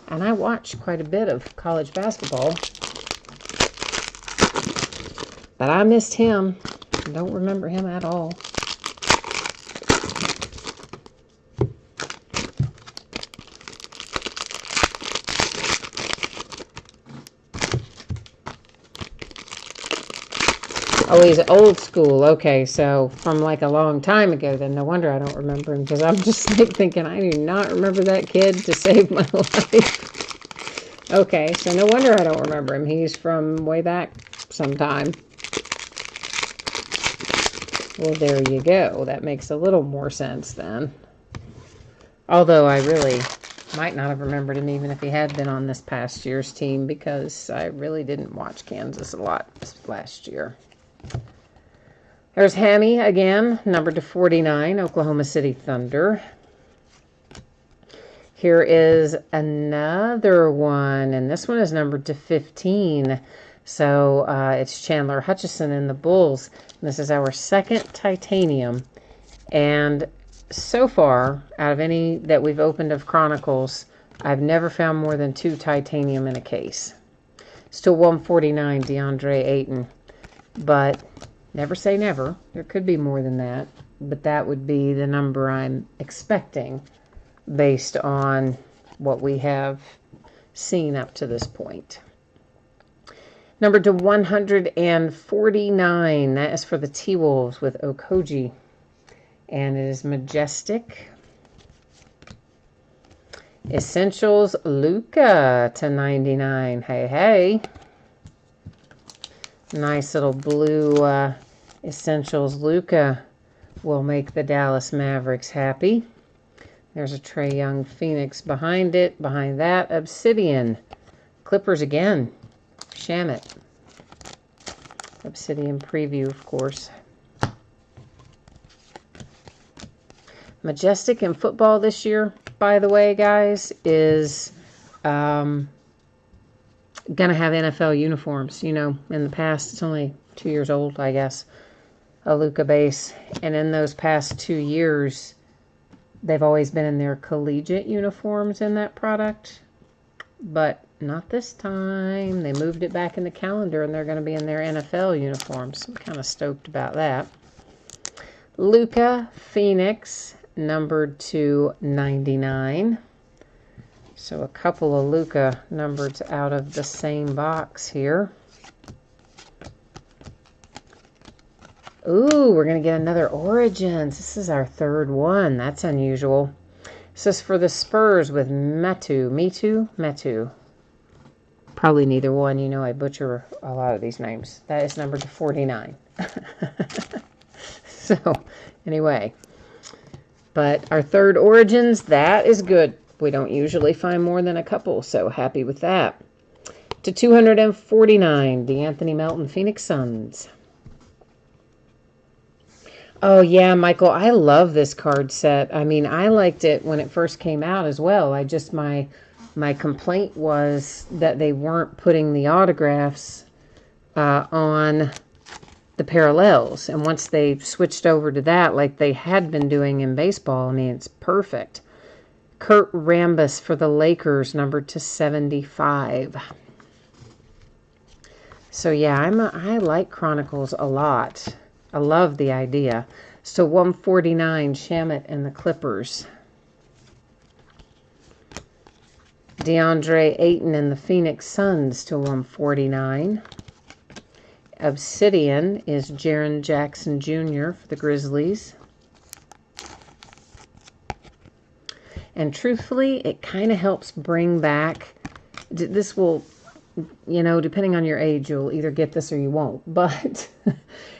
I watched quite a bit of college basketball. But I missed him. I don't remember him at all. Oh, he's old school. Okay, so from like a long time ago, then no wonder I don't remember him, because I'm just like thinking, I do not remember that kid to save my life. Okay, so no wonder I don't remember him. He's from way back sometime. Well, there you go. That makes a little more sense then. Although I really might not have remembered him even if he had been on this past year's team, because I really didn't watch Kansas a lot last year. There's Hammy again, numbered to 49, Oklahoma City Thunder. Here is another one, and this one is numbered to 15. So it's Chandler Hutchison in the Bulls. This is our second titanium. And so far, out of any that we've opened of Chronicles, I've never found more than 2 titanium in a case. Still 149, DeAndre Ayton. But never say never. There could be more than that. But that would be the number I'm expecting based on what we have seen up to this point. Number to 149. That is for the T-Wolves with Okoji. And it is Majestic. Essentials Luca to 99. Hey, hey. Nice little blue Essentials Luca will make the Dallas Mavericks happy. There's a Trae Young Phoenix behind it. Behind that, Obsidian. Clippers again. Shamit. Obsidian preview, of course. Majestic in football this year, by the way, guys, is going to have NFL uniforms. You know, in the past, it's only 2 years old, I guess, a Luka base. And in those past 2 years, they've always been in their collegiate uniforms in that product. But not this time. They moved it back in the calendar, and they're going to be in their NFL uniforms. I'm kind of stoked about that. Luka Phoenix, numbered to 99. So a couple of Luka numbers out of the same box here. Ooh, we're going to get another Origins. This is our third one. That's unusual. This is for the Spurs with Metu. Probably neither one. You know, I butcher a lot of these names. That is numbered to 49. So, anyway. But our third Origins, that is good. We don't usually find more than a couple, so happy with that. To 249, the Anthony Melton Phoenix Suns. Oh, yeah, Michael, I love this card set. I mean, I liked it when it first came out as well. My complaint was that they weren't putting the autographs on the parallels. And once they switched over to that, like they had been doing in baseball, I mean, it's perfect. Kurt Rambis for the Lakers, numbered to 75. So, yeah, I like Chronicles a lot. I love the idea. So 149, Shamit and the Clippers. DeAndre Ayton and the Phoenix Suns to 149. Obsidian is Jaren Jackson Jr. for the Grizzlies. And truthfully, it kind of helps bring back, this will, you know, depending on your age, you'll either get this or you won't. But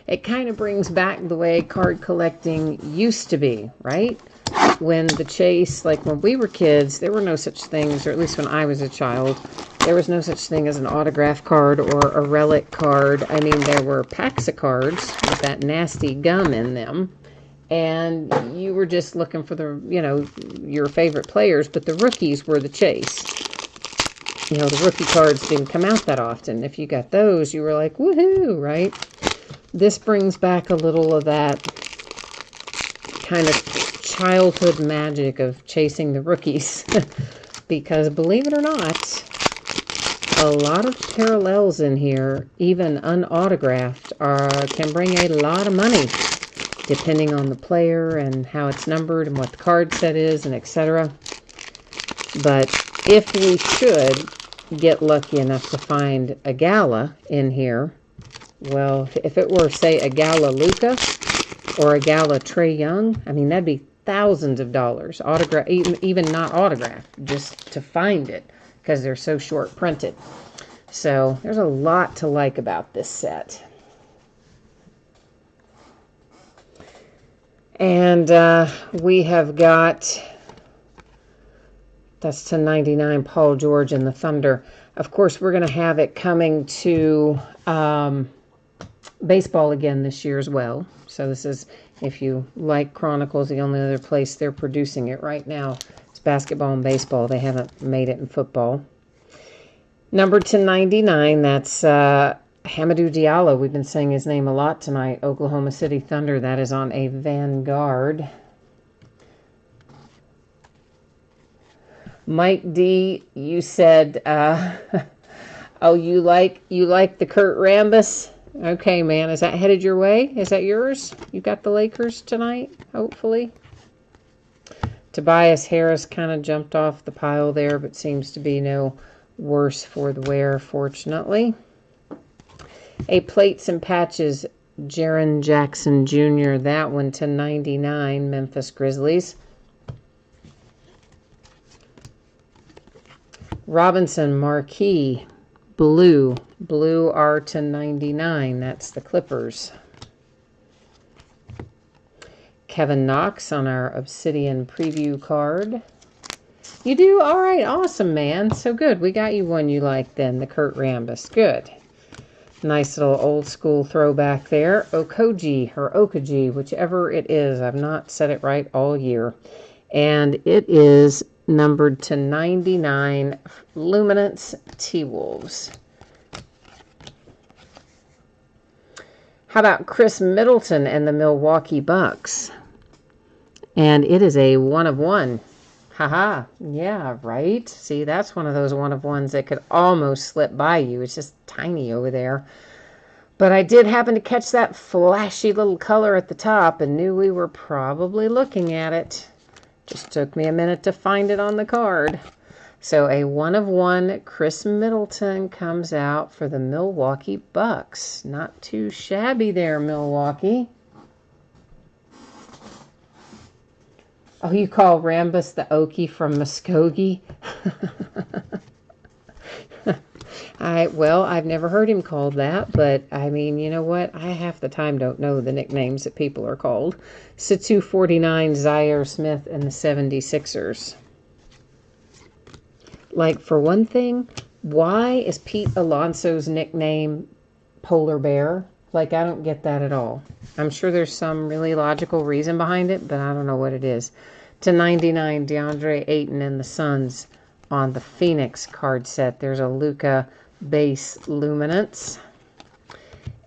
it kind of brings back the way card collecting used to be, right? When the chase, like when we were kids, there were no such things, or at least when I was a child, there was no such thing as an autograph card or a relic card. I mean, there were packs of cards with that nasty gum in them. And you were just looking for the, you know, your favorite players, but the rookies were the chase. You know, the rookie cards didn't come out that often. If you got those, you were like, woohoo, right? This brings back a little of that kind of childhood magic of chasing the rookies. Because believe it or not, a lot of parallels in here, even unautographed, can bring a lot of money, depending on the player and how it's numbered and what the card set is and etc. But if we should get lucky enough to find a Gala in here, well, if it were, say, a Gala Luka or a Gala Trae Young, I mean, that'd be thousands of dollars. Autograph, even not autographed, just to find it, because they're so short printed. So there's a lot to like about this set. And we have got, that's to 99, Paul George and the Thunder. Of course, we're going to have it coming to baseball again this year as well. So this is, if you like Chronicles, the only other place they're producing it right now is basketball and baseball. They haven't made it in football. Number to 99, that's Hamidou Diallo. We've been saying his name a lot tonight. Oklahoma City Thunder. That is on a Vanguard. Mike D, you said, oh, you like the Kurt Rambis? Okay, man. Is that headed your way? Is that yours? You got the Lakers tonight, hopefully? Tobias Harris kind of jumped off the pile there, but seems to be no worse for the wear, fortunately. A Plates and Patches, Jaren Jackson Jr., that one to 99, Memphis Grizzlies. Robinson Marquee, blue R to 99, that's the Clippers. Kevin Knox on our Obsidian preview card. You do? All right, awesome, man. So good. We got you one you like then, the Kurt Rambis. Good. Nice little old school throwback there. Okoji, or Okaji, whichever it is. I've not said it right all year. And it is numbered to 99, Luminance T-Wolves. How about Chris Middleton and the Milwaukee Bucks? And it is a 1 of 1. Haha, yeah, right? See, that's one of those 1 of 1s that could almost slip by you. It's just tiny over there. But I did happen to catch that flashy little color at the top and knew we were probably looking at it. Just took me a minute to find it on the card. So a 1 of 1 Chris Middleton comes out for the Milwaukee Bucks. Not too shabby there, Milwaukee. Oh, you call Rambis the Okie from Muskogee? Well, I've never heard him called that, but I mean, you know what? I half the time don't know the nicknames that people are called. Situ 49, Zaire Smith, and the 76ers. Like, for one thing, why is Pete Alonso's nickname Polar Bear? Like, I don't get that at all. I'm sure there's some really logical reason behind it, but I don't know what it is. To 99, DeAndre Ayton and the Suns on the Phoenix card set. There's a Luka base luminance.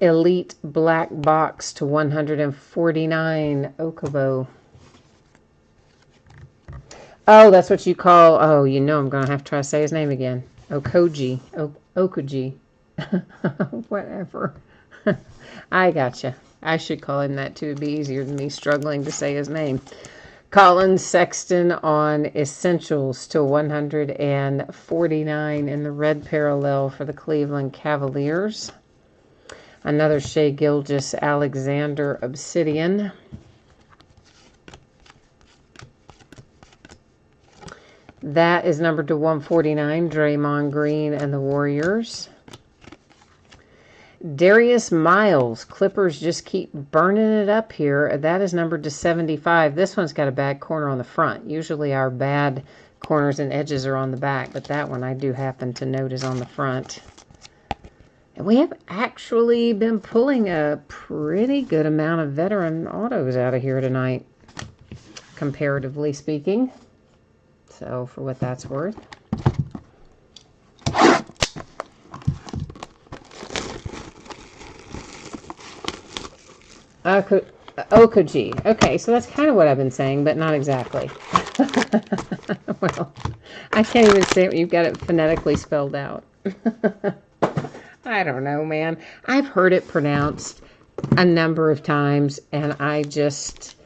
Elite black box to 149, Okubo. Oh, that's what you call, oh, you know I'm going to have to try to say his name again. Okoji. Okuji. Whatever. I gotcha. I should call him that too. It'd be easier than me struggling to say his name. Colin Sexton on Essentials to 149 in the red parallel for the Cleveland Cavaliers. Another Shai Gilgeous-Alexander Obsidian. That is numbered to 149, Draymond Green and the Warriors. Darius Miles, Clippers just keep burning it up here. That is numbered to 75. This one's got a bad corner on the front. Usually our bad corners and edges are on the back, but that one I do happen to note is on the front. And we have actually been pulling a pretty good amount of veteran autos out of here tonight, comparatively speaking. So, for what that's worth. Okoji. Okay, so that's kind of what I've been saying, but not exactly. Well, I can't even say it. You've got it phonetically spelled out. I don't know, man. I've heard it pronounced a number of times, and I just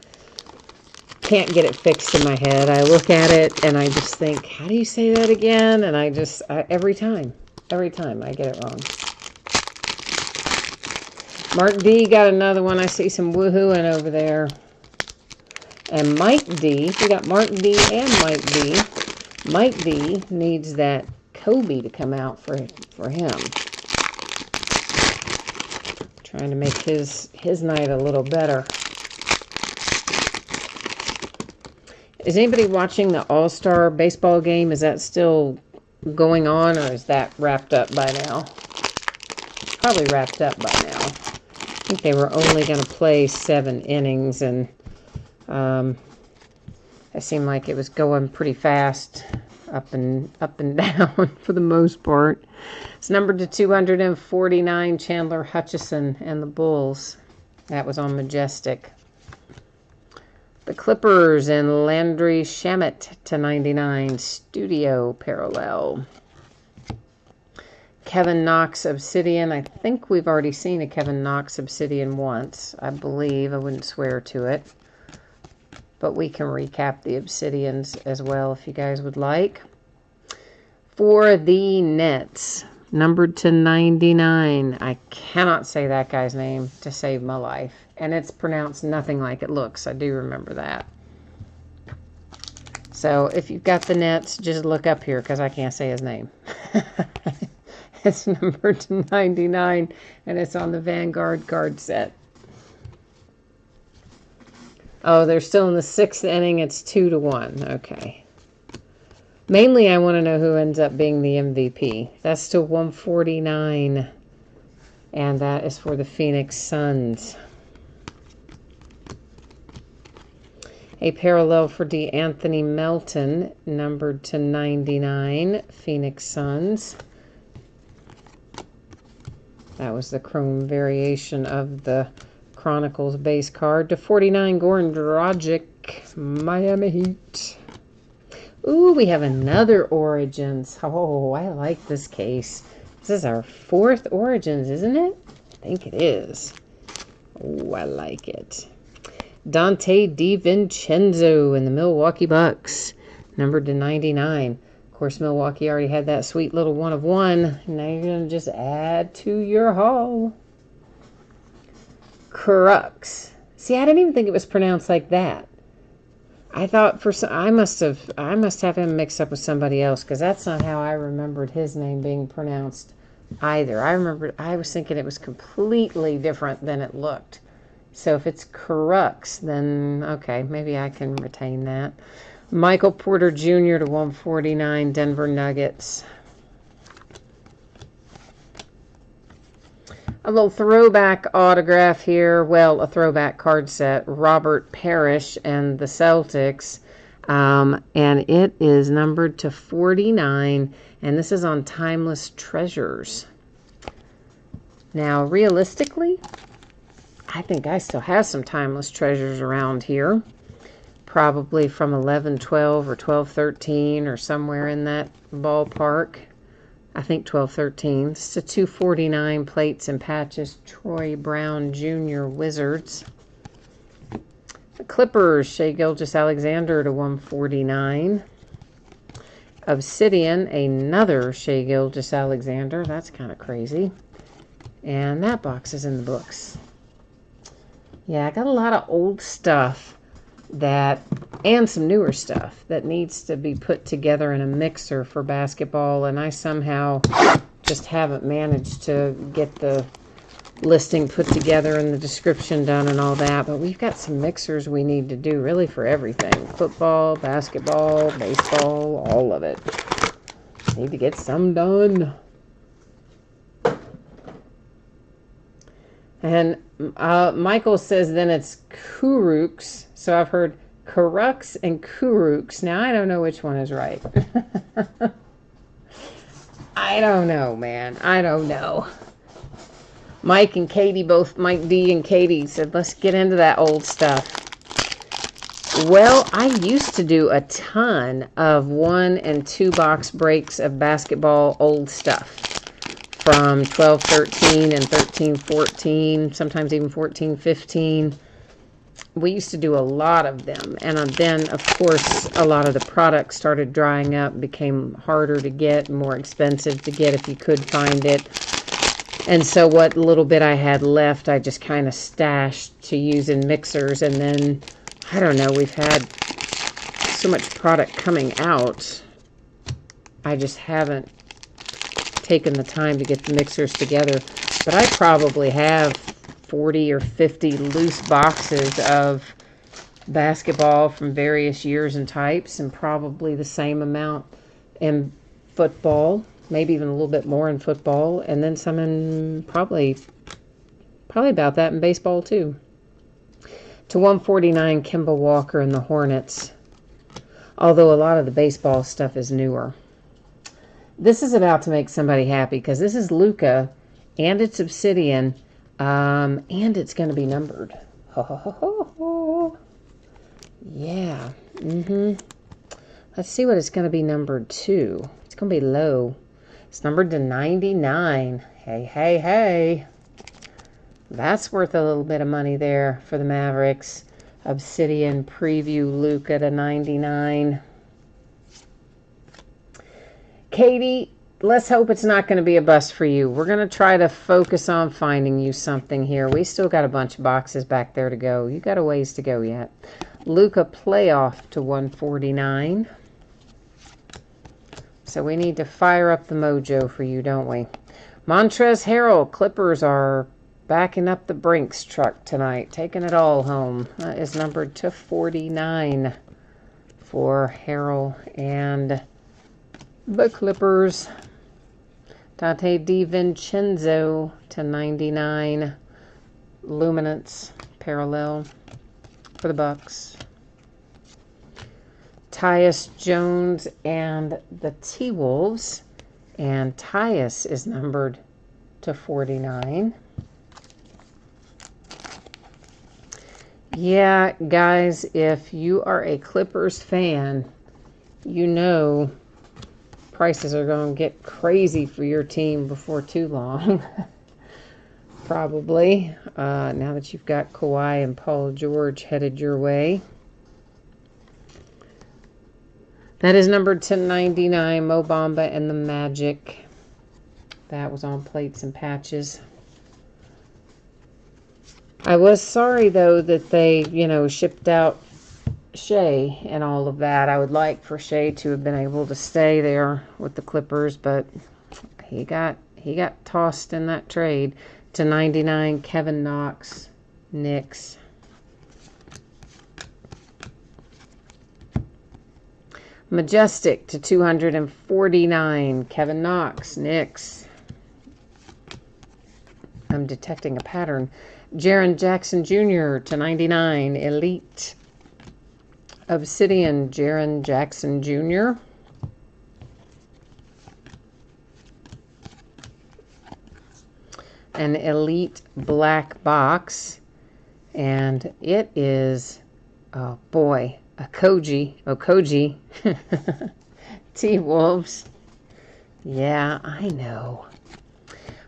can't get it fixed in my head. I look at it, and I just think, how do you say that again? And every time I get it wrong. Mark D got another one. I see some woohooing over there. And Mike D, we got Mark D and Mike D. Mike D needs that Kobe to come out for him. Trying to make his night a little better. Is anybody watching the All-Star baseball game? Is that still going on, or is that wrapped up by now? Probably wrapped up by now. I think they were only going to play 7 innings, and it seemed like it was going pretty fast, up and down for the most part. It's numbered to 249, Chandler Hutchison and the Bulls. That was on Majestic. The Clippers and Landry Shamet to 99, Studio Parallel. Kevin Knox Obsidian. I think we've already seen a Kevin Knox Obsidian once, I believe. I wouldn't swear to it. But we can recap the Obsidians as well if you guys would like. For the Nets, numbered to 99. I cannot say that guy's name to save my life. And it's pronounced nothing like it looks. I do remember that. So if you've got the nets, just look up here because I can't say his name. It's numbered to 99, and it's on the Vanguard card set. Oh, they're still in the 6th inning. It's 2-1. Okay. Mainly, I want to know who ends up being the MVP. That's to 149, and that is for the Phoenix Suns. A parallel for DeAnthony Melton, numbered to 99, Phoenix Suns. That was the chrome variation of the Chronicles base card. To 49, Goran Dragic, Miami Heat. Ooh, we have another Origins. Oh, I like this case. This is our 4th Origins, isn't it? I think it is. Oh, I like it. Dante DiVincenzo in the Milwaukee Bucks, numbered to 99. Of course, Milwaukee already had that sweet little 1 of 1. Now you're going to just add to your haul. Crux. See, I didn't even think it was pronounced like that. I thought for some, I must have him mixed up with somebody else because that's not how I remembered his name being pronounced either. I was thinking it was completely different than it looked. So if it's Crux, then okay, maybe I can retain that. Michael Porter Jr. to 149, Denver Nuggets. A little throwback autograph here. Well, a throwback card set. Robert Parrish and the Celtics. And it is numbered to 49. And this is on Timeless Treasures. Now, realistically, I think I still have some Timeless Treasures around here. Probably from 11-12 or 12-13 or somewhere in that ballpark. I think 12-13. It's a 249 plates and patches. Troy Brown Jr. Wizards. The Clippers, Shai Gilgeous-Alexander to 149. Obsidian, another Shai Gilgeous-Alexander. That's kind of crazy. And that box is in the books. Yeah, I got a lot of old stuff and some newer stuff that needs to be put together in a mixer for basketball, and I somehow just haven't managed to get the listing put together and the description done and all that, but we've got some mixers we need to do really for everything. Football, basketball, baseball, all of it. Need to get some done. And Michael says then it's Kuruks. So I've heard Kurux and Kuruks. Now I don't know which one is right. I don't know, man. I don't know. Mike D and Katie said, let's get into that old stuff. Well, I used to do a ton of 1 and 2 box breaks of basketball old stuff. From 12-13 and 13-14, sometimes even 14-15. We used to do a lot of them. And then, of course, a lot of the products started drying up, became harder to get, more expensive to get if you could find it. And so what little bit I had left, I just kind of stashed to use in mixers. And then, I don't know, we've had so much product coming out. I just haven't taken the time to get the mixers together, but I probably have 40 or 50 loose boxes of basketball from various years and types, and probably the same amount in football, maybe even a little bit more in football, and then some in probably about that in baseball too. To 149, Kemba Walker and the Hornets, although a lot of the baseball stuff is newer. This is about to make somebody happy because this is Luca and it's Obsidian and it's going to be numbered. Yeah. Let's see what it's going to be numbered to. It's going to be low. It's numbered to 99. Hey. That's worth a little bit of money there for the Mavericks. Obsidian preview Luca to 99. Katie let's hope it's not going to be a bust for you. We're going to try to focus on finding you something here. We still got a bunch of boxes back there to go. You got a ways to go yet. Luka playoff to 149. So we need to fire up the mojo for you, don't we? Montrezl Harrell, Clippers are backing up the Brinks truck tonight, taking it all home. That is numbered to 49 for Harrell and the Clippers. Dante DiVincenzo to 99. Luminance parallel for the Bucks. Tyus Jones and the T-Wolves. And Tyus is numbered to 49. Yeah, guys, if you are a Clippers fan, you know prices are going to get crazy for your team before too long. Probably. Now that you've got Kawhi and Paul George headed your way. That is numbered to 99, Mo Bamba and the Magic. That was on plates and patches. I was sorry, though, that they, shipped out Shea and all of that. I would like for Shea to have been able to stay there with the Clippers, but he got tossed in that trade. To 99, Kevin Knox, Knicks. Majestic to 249, Kevin Knox, Knicks. I'm detecting a pattern. Jaren Jackson Jr. to 99, Elite. Obsidian, Jaren Jackson Jr. An Elite black box. And it is, oh boy, Okogie. T-Wolves. Yeah, I know.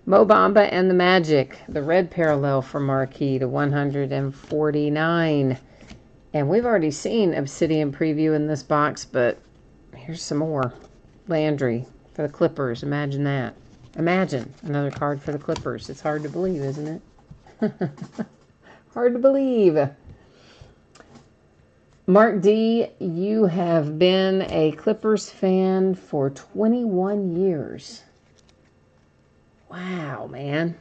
Mo Bamba and the Magic. The red parallel for Marquee to 149. And we've already seen Obsidian preview in this box, but here's some more. Landry for the Clippers. Imagine that. Imagine another card for the Clippers. It's hard to believe, isn't it? Hard to believe. Mark D., you have been a Clippers fan for 21 years. Wow, man.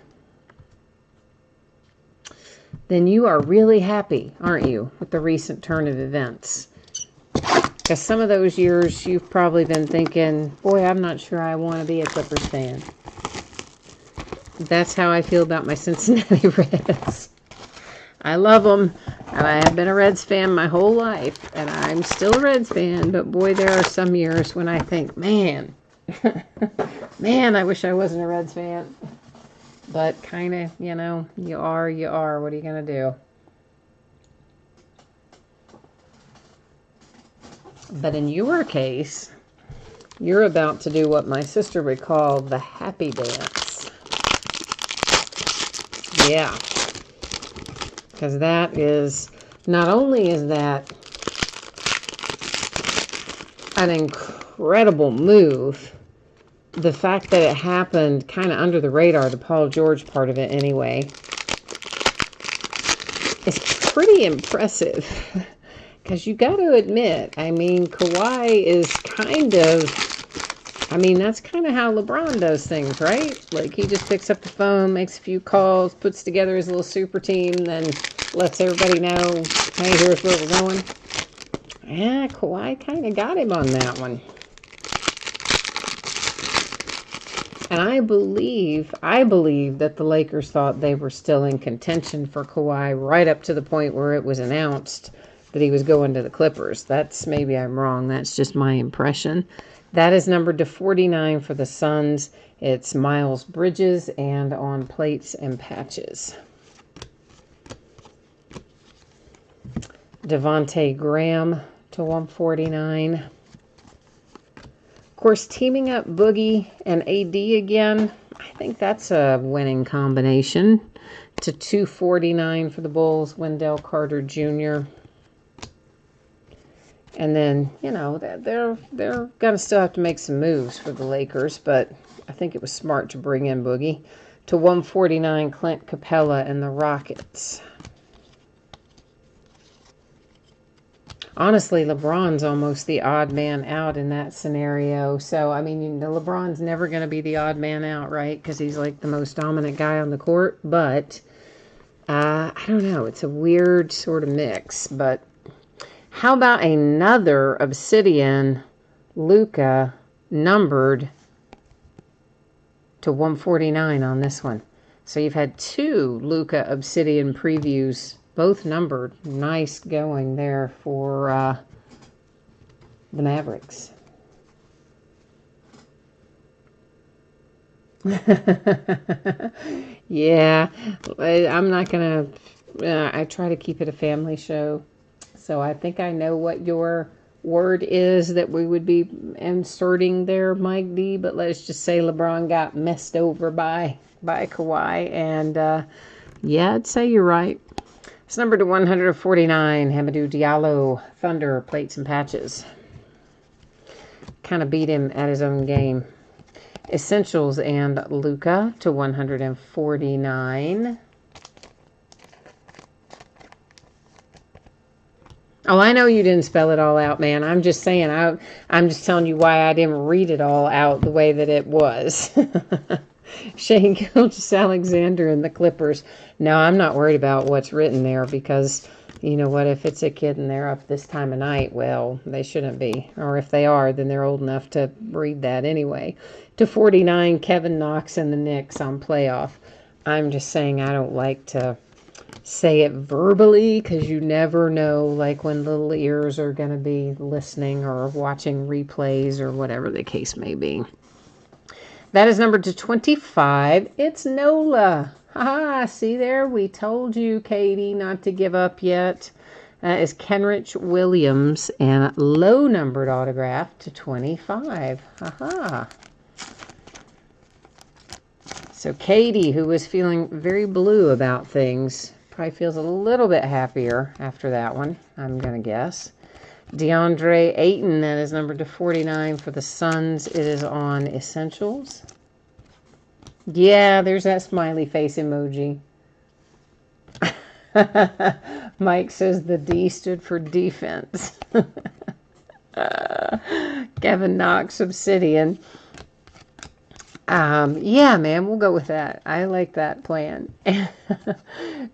Then you are really happy, aren't you, with the recent turn of events? Because some of those years you've probably been thinking, boy, I'm not sure I want to be a Clippers fan. That's how I feel about my Cincinnati Reds. I love them, and I have been a Reds fan my whole life, and I'm still a Reds fan, but boy, there are some years when I think, man, I wish I wasn't a Reds fan. But kind of, you are. What are you going to do? But in your case, you're about to do what my sister would call the happy dance. Yeah. Because that is, not only is that an incredible move, the fact that it happened kind of under the radar, the Paul George part of it anyway, is pretty impressive. Because you got to admit, I mean, Kawhi is kind of, that's kind of how LeBron does things, right? Like, he just picks up the phone, makes a few calls, puts together his little super team, then lets everybody know, hey, here's where we're going. Yeah, Kawhi kind of got him on that one. And I believe that the Lakers thought they were still in contention for Kawhi right up to the point where it was announced that he was going to the Clippers. Maybe I'm wrong. That's just my impression. That is numbered to 49 for the Suns. It's Miles Bridges and on plates and patches. Devontae Graham to 149. Of course, teaming up Boogie and AD again, I think that's a winning combination. To 249 for the Bulls, Wendell Carter Jr. And then, you know, they're going to still have to make some moves for the Lakers, but I think it was smart to bring in Boogie. To 149, Clint Capella and the Rockets. Honestly, LeBron's almost the odd man out in that scenario. So, I mean, LeBron's never going to be the odd man out, right? Because he's like the most dominant guy on the court. But, I don't know. It's a weird sort of mix. But how about another Obsidian Luka numbered to 149 on this one? So you've had two Luka Obsidian previews, both numbered. Nice going there for the Mavericks. Yeah, I'm not going to, I try to keep it a family show. So I think I know what your word is that we would be inserting there, Mike D. But let's just say LeBron got messed over by Kawhi. And yeah, I'd say you're right. It's number to 149, Hamidou Diallo, Thunder, Plates and Patches. Kind of beat him at his own game. Essentials and Luka to 149. Oh, I know you didn't spell it all out, man. I'm just saying, I'm just telling you why I didn't read it all out the way that it was. Shane Gilgeous-Alexander and the Clippers. No, I'm not worried about what's written there because, you know what, if it's a kid and they're up this time of night, well, they shouldn't be. Or if they are, then they're old enough to read that anyway. To 49, Kevin Knox and the Knicks on playoff. I'm just saying I don't like to say it verbally because you never know, like when little ears are going to be listening or watching replays or whatever the case may be. That is numbered to 25. It's Nola. Haha, see there? We told you, Katie, not to give up yet. That is Kenrich Williams and low numbered autograph to 25. Haha. So Katie, who was feeling very blue about things, probably feels a little bit happier after that one, I'm going to guess. DeAndre Ayton, that is numbered to 49 for the Suns. It is on Essentials. Yeah, there's that smiley face emoji. Mike says the D stood for defense. Kevin Knox, Obsidian. Yeah, man, we'll go with that. I like that plan.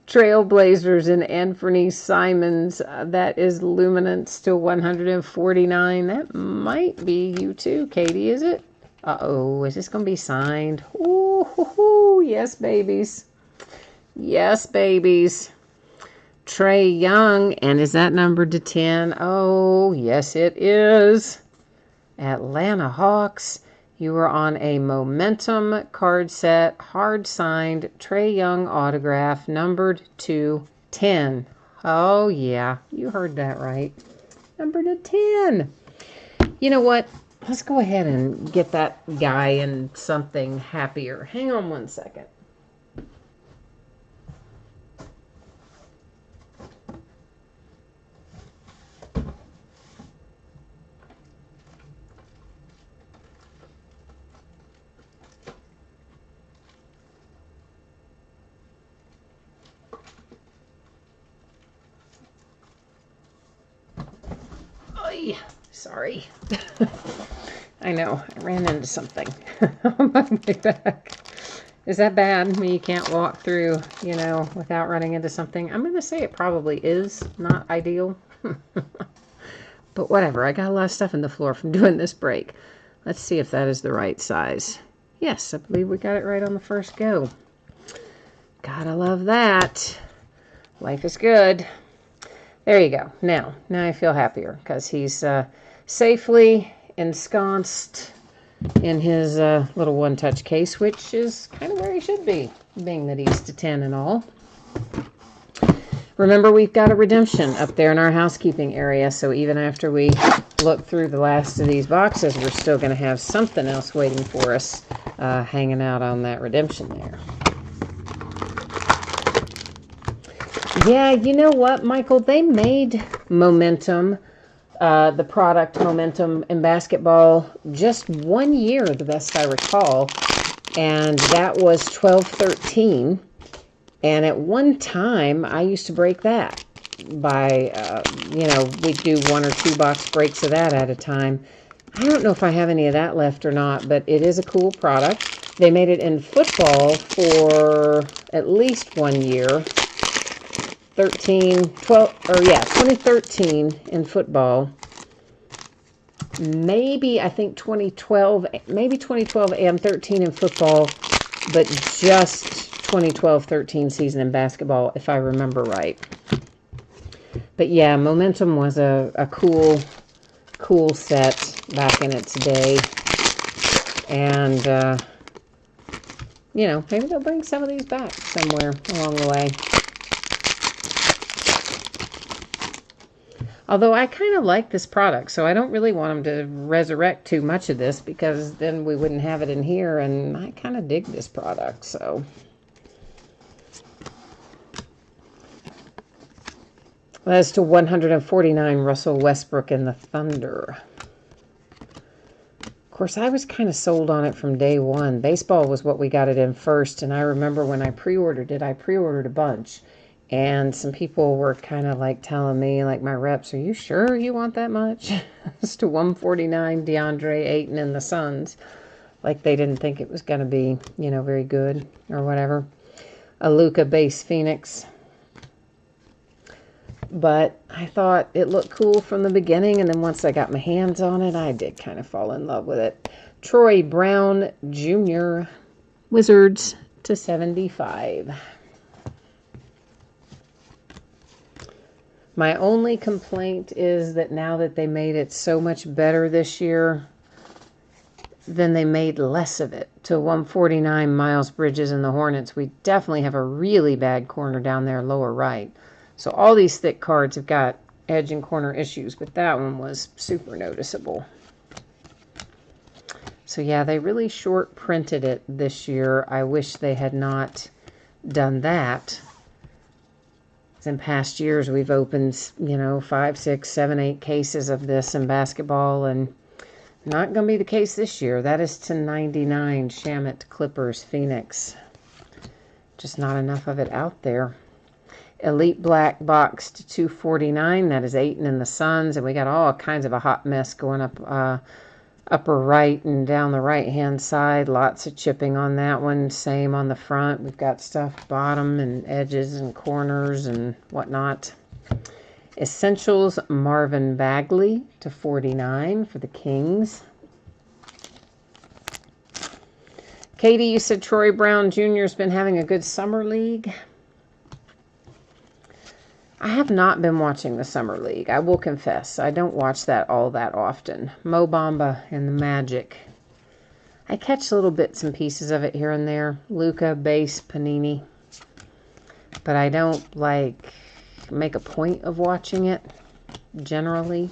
Trailblazers and Anthony Simons. That is Luminance to 149. That might be you too, Katie, is it? Uh-oh, is this going to be signed? Ooh, yes, babies. Yes, babies. Trae Young, and is that numbered to 10? Oh, yes, it is. Atlanta Hawks. You were on a Momentum card set, hard signed, Trae Young autograph, numbered to 10. Oh, yeah, you heard that right. Numbered to 10. You know what? Let's go ahead and get that guy in something happier. Hang on one second. Sorry. I know, I ran into something on my way back. Is that bad? I mean, you can't walk through, you know, without running into something. I'm going to say it probably is not ideal. But whatever, I got a lot of stuff in the floor from doing this break. Let's see if that is the right size. Yes, I believe we got it right on the first go. Gotta love that. Life is good. There you go. Now I feel happier because he's safely ensconced in his little one-touch case, which is kind of where he should be, being that he's to 10 and all. Remember, we've got a redemption up there in our housekeeping area, so even after we look through the last of these boxes, we're still going to have something else waiting for us hanging out on that redemption there. Yeah, you know what, Michael? They made Momentum the product Momentum in basketball just 1 year, the best I recall, and that was 12-13. And at one time, I used to break that by, we'd do 1 or 2 box breaks of that at a time. I don't know if I have any of that left or not, but it is a cool product. They made it in football for at least 1 year. 2013 in football. Maybe, I think 2012 and 13 in football, but just 2012-13 season in basketball, if I remember right. But yeah, Momentum was a cool set back in its day. And, maybe they'll bring some of these back somewhere along the way. Although I kind of like this product, so I don't really want them to resurrect too much of this, because then we wouldn't have it in here, and I kind of dig this product, so. As to 149, Russell Westbrook and the Thunder. Of course, I was kind of sold on it from day one. Baseball was what we got it in first, and I remember when I pre-ordered it, I pre-ordered a bunch. And some people were kind of like telling me, like my reps, are you sure you want that much? As to 149, DeAndre Ayton and the Suns. Like they didn't think it was going to be, very good or whatever. A Luka base Phoenix. But I thought it looked cool from the beginning. And then once I got my hands on it, I did kind of fall in love with it. Troy Brown Jr. Wizards /75. My only complaint is that now that they made it so much better this year, then they made less of it. To 149, Miles Bridges and the Hornets, we definitely have a really bad corner down there lower right. So all these thick cards have got edge and corner issues, but that one was super noticeable. So yeah, they really short printed it this year. I wish they had not done that. In past years, we've opened, 5, 6, 7, 8 cases of this in basketball, and not going to be the case this year. That is /99, Shamit Clippers Phoenix. Just not enough of it out there. Elite Black Box /249, that is Ayton and the Suns, and we got all kinds of a hot mess going up upper right and down the right-hand side. Lots of chipping on that one. Same on the front. We've got stuff bottom and edges and corners and whatnot. Essentials Marvin Bagley /49 for the Kings. Katie, you said Troy Brown Jr. has been having a good summer league. I have not been watching the Summer League. I will confess. I don't watch that all that often. Mo Bamba and the Magic. I catch little bits and pieces of it here and there. Luka, base, Panini. But I don't, make a point of watching it, generally.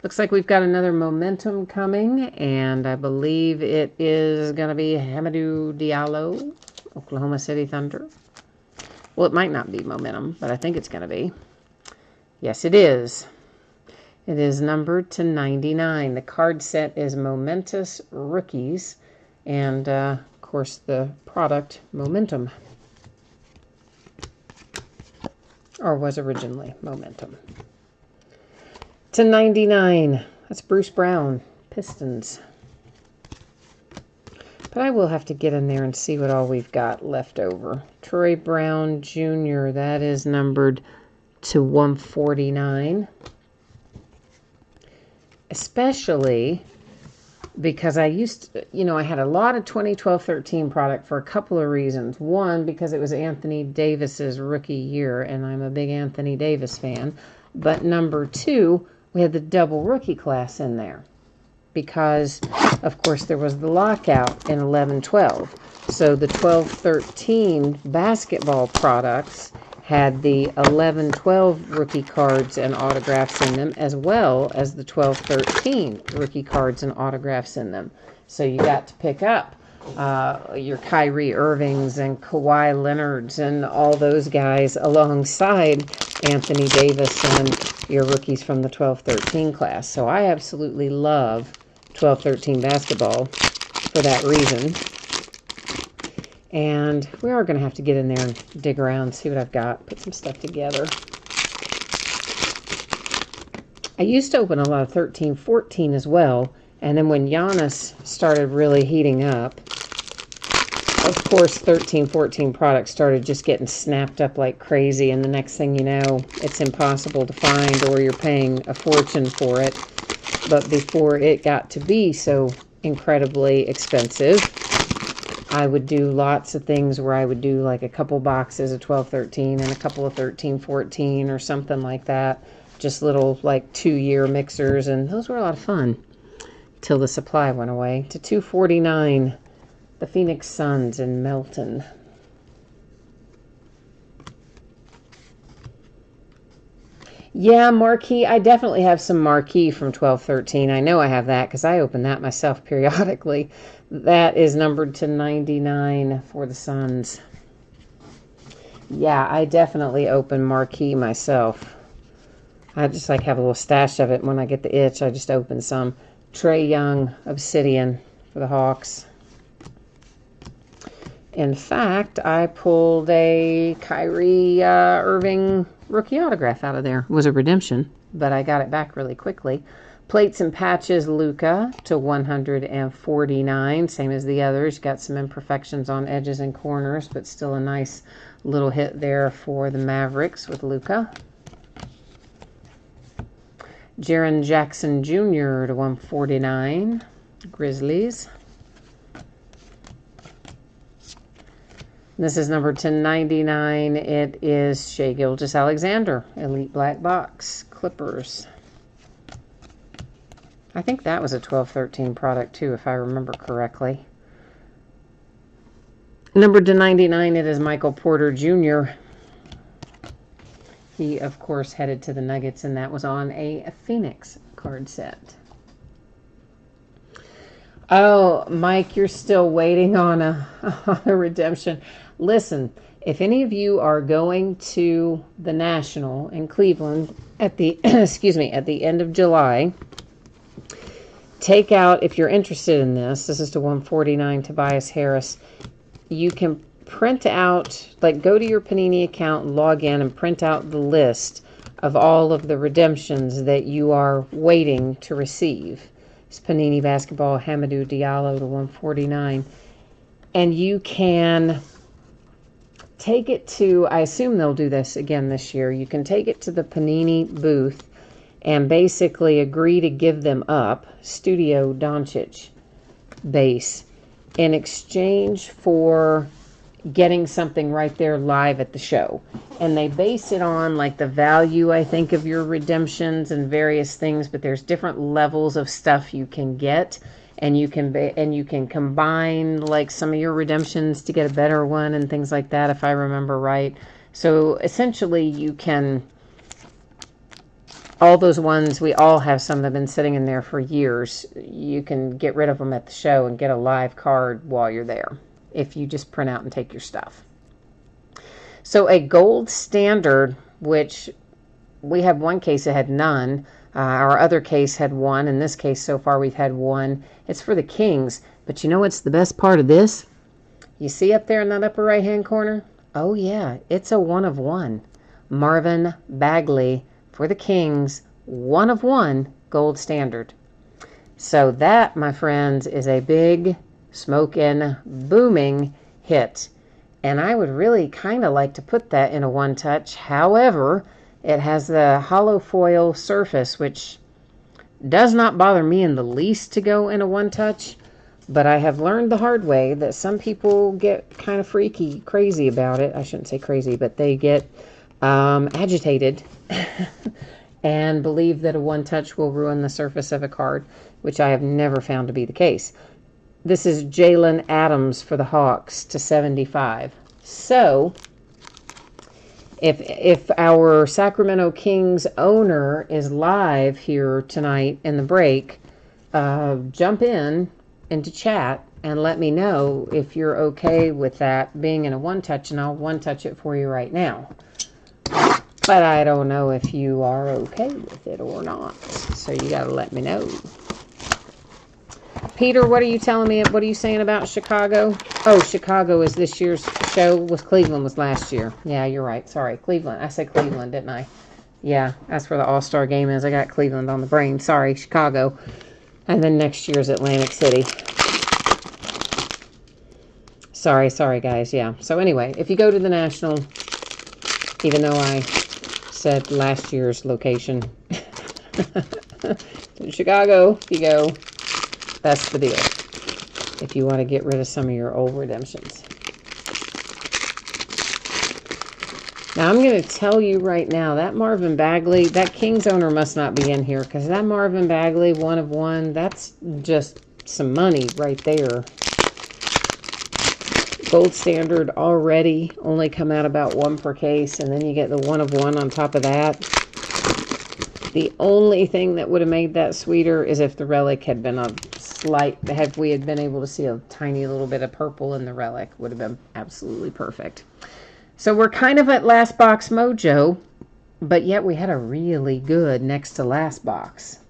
Looks like we've got another Momentum coming, and I believe it is going to be Hamidou Diallo, Oklahoma City Thunder. Well, it might not be Momentum, but I think it's going to be. Yes, it is. It is numbered /99. The card set is Momentous Rookies. And, of course, the product Momentum. Or was originally Momentum. /99. That's Bruce Brown, Pistons. But I will have to get in there and see what all we've got left over. Troy Brown Jr., that is numbered /149. Especially because I used to, I had a lot of 2012-13 product for a couple of reasons. One, because it was Anthony Davis's rookie year, and I'm a big Anthony Davis fan. But number two, we had the double rookie class in there. Because, of course, there was the lockout in 11-12. So the 12-13 basketball products had the 11-12 rookie cards and autographs in them, as well as the 12-13 rookie cards and autographs in them. So you got to pick up your Kyrie Irvings and Kawhi Leonards and all those guys alongside Anthony Davis and your rookies from the 12-13 class. So I absolutely love 12-13 basketball for that reason. And we are going to have to get in there and dig around, see what I've got, put some stuff together. I used to open a lot of 13-14 as well, and then when Giannis started really heating up, of course 13-14 products started just getting snapped up like crazy, and the next thing you know, it's impossible to find or you're paying a fortune for it. But before it got to be so incredibly expensive, I would do lots of things where I would do like a couple boxes of 12-13 and a couple of 13-14 or something like that. Just little like 2-year mixers, and those were a lot of fun till the supply went away. To $2.49, the Phoenix Suns in Melton. Yeah, marquee. I definitely have some marquee from 12-13. I know I have that because I open that myself periodically. That is numbered to 99 for the Suns. Yeah, I definitely open marquee myself. I just like have a little stash of it. When I get the itch, I just open some. Trae Young Obsidian for the Hawks. In fact, I pulled a Kyrie Irving rookie autograph out of there. It was a redemption, but I got it back really quickly. Plates and patches, Luka to 149, same as the others. Got some imperfections on edges and corners, but still a nice little hit there for the Mavericks with Luka. Jaren Jackson Jr. to 149, Grizzlies. This is numbered to 99. It is Shai Gilgeous-Alexander, Elite Black Box, Clippers. I think that was a 12-13 product too, if I remember correctly. Numbered to 99, it is Michael Porter Jr. He, of course, headed to the Nuggets, and that was on a Phoenix card set. Oh, Mike, you're still waiting on a redemption. Listen, if any of you are going to the National in Cleveland at the at the end of July, take out, if you're interested in this is to 149, Tobias Harris. You can print out, like go to your Panini account, log in, and print out the list of all of the redemptions that you are waiting to receive. It's Panini Basketball, Hamidou Diallo to 149. And you can take it to, I assume they'll do this again this year, you can take it to the Panini booth and basically agree to give them up, Studio Doncic base, in exchange for getting something right there live at the show. And they base it on like the value, I think, of your redemptions and various things, but there's different levels of stuff you can get, and you can combine like some of your redemptions to get a better one and things like that, if I remember right. So essentially you can, all those ones, we all have some that have been sitting in there for years. You can get rid of them at the show and get a live card while you're there, if you just print out and take your stuff. So a gold standard, which we have one case that had none. Our other case had one. In this case, so far, we've had one. It's for the Kings. But you know what's the best part of this? You see up there in that upper right-hand corner? Oh, yeah. It's a 1 of 1. Marvin Bagley for the Kings. 1 of 1 gold standard. So that, my friends, is a big, smoking, booming hit. And I would really kind of like to put that in a one-touch. However, it has the hollow foil surface, which does not bother me in the least to go in a one-touch. But I have learned the hard way that some people get kind of freaky, crazy about it. I shouldn't say crazy, but they get agitated and believe that a one-touch will ruin the surface of a card, which I have never found to be the case. This is Jalen Adams for the Hawks to 75. So, if our Sacramento Kings owner is live here tonight in the break, jump into chat and let me know if you're okay with that being in a one-touch, and I'll one-touch it for you right now. But I don't know if you are okay with it or not. So you got to let me know. Peter, what are you telling me? What are you saying about Chicago? Oh, Chicago is this year's show. Cleveland was last year. Yeah, you're right. Sorry, Cleveland. I said Cleveland, didn't I? Yeah, that's where the All-Star game is. I got Cleveland on the brain. Sorry, Chicago. And then next year's Atlantic City. Sorry, guys. Yeah. So anyway, if you go to the National, even though I said last year's location, in Chicago, you go. That's the deal. If you want to get rid of some of your old redemptions. Now, I'm going to tell you right now, that Marvin Bagley, that Kings owner must not be in here, because that Marvin Bagley, 1 of 1, that's just some money right there. Gold standard already only come out about 1 per case, and then you get the 1 of 1 on top of that. The only thing that would have made that sweeter is if the relic had been a slight, if we had been able to see a tiny little bit of purple in the relic, would have been absolutely perfect. So we're kind of at last box mojo, but yet we had a really good next to last box.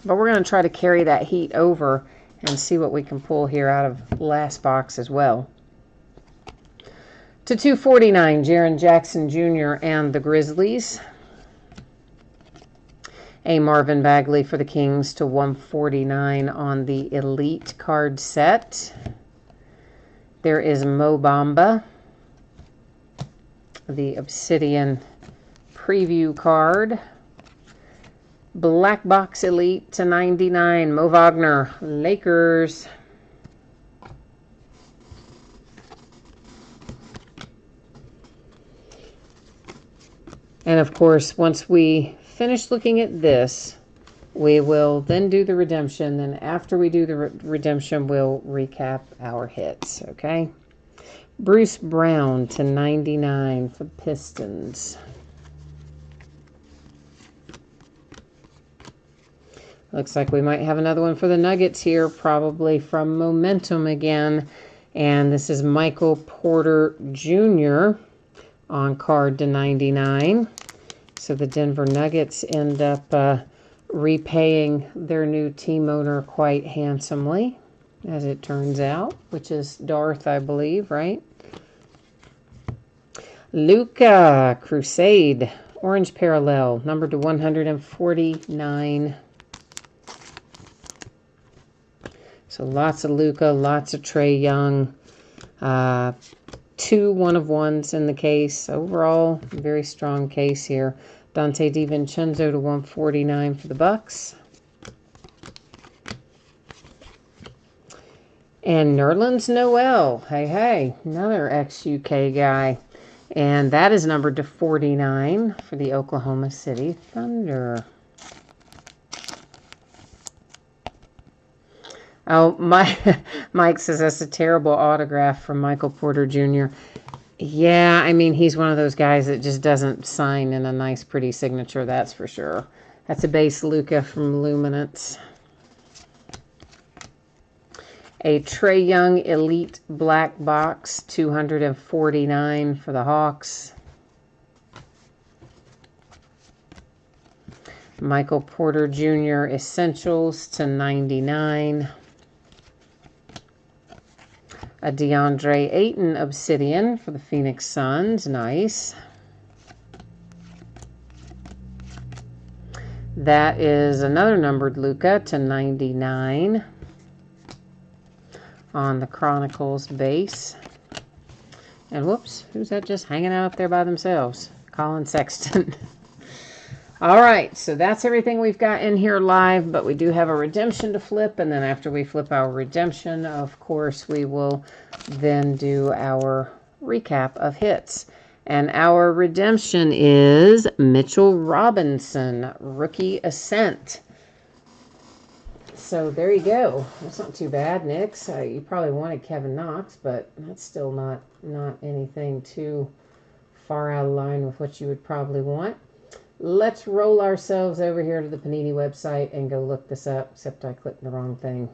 But we're going to try to carry that heat over and see what we can pull here out of last box as well. To 249, Jaren Jackson Jr. and the Grizzlies. A Marvin Bagley for the Kings to 149 on the Elite card set. There is Mo Bamba, the Obsidian preview card. Black Box Elite to 99, Mo Wagner, Lakers. And of course, once we finish looking at this, we will then do the redemption. Then after we do the redemption, we'll recap our hits, okay? Bruce Brown to 99 for Pistons. Looks like we might have another one for the Nuggets here, probably from Momentum again. And this is Michael Porter Jr. on card to 99. So the Denver Nuggets end up repaying their new team owner quite handsomely, as it turns out, which is Darth, I believe, right? Luka Crusade, orange parallel, numbered to 149. So lots of Luka, lots of Trae Young. 2 1 of 1s in the case. Overall, very strong case here. Dante DiVincenzo to 149 for the Bucks. And Nerlens Noel. Hey, another ex-UK guy. And that is numbered to 49 for the Oklahoma City Thunder. Oh, Mike says that's a terrible autograph from Michael Porter Jr. Yeah, I mean, he's one of those guys that just doesn't sign in a nice, pretty signature, that's for sure. That's a base Luka from Luminance. A Trae Young Elite Black Box, 249 for the Hawks. Michael Porter Jr. Essentials to 99. A DeAndre Ayton Obsidian for the Phoenix Suns. Nice. That is another numbered Luka to 99 on the Chronicles base. And whoops, who's that just hanging out up there by themselves? Colin Sexton. All right, so that's everything we've got in here live, but we do have a redemption to flip, and then after we flip our redemption, of course, we will then do our recap of hits. And our redemption is Mitchell Robinson, Rookie Ascent. So there you go. That's not too bad, Nick. So you probably wanted Kevin Knox, but that's still not anything too far out of line with what you would probably want. Let's roll ourselves over here to the Panini website and go look this up, except I clicked the wrong thing.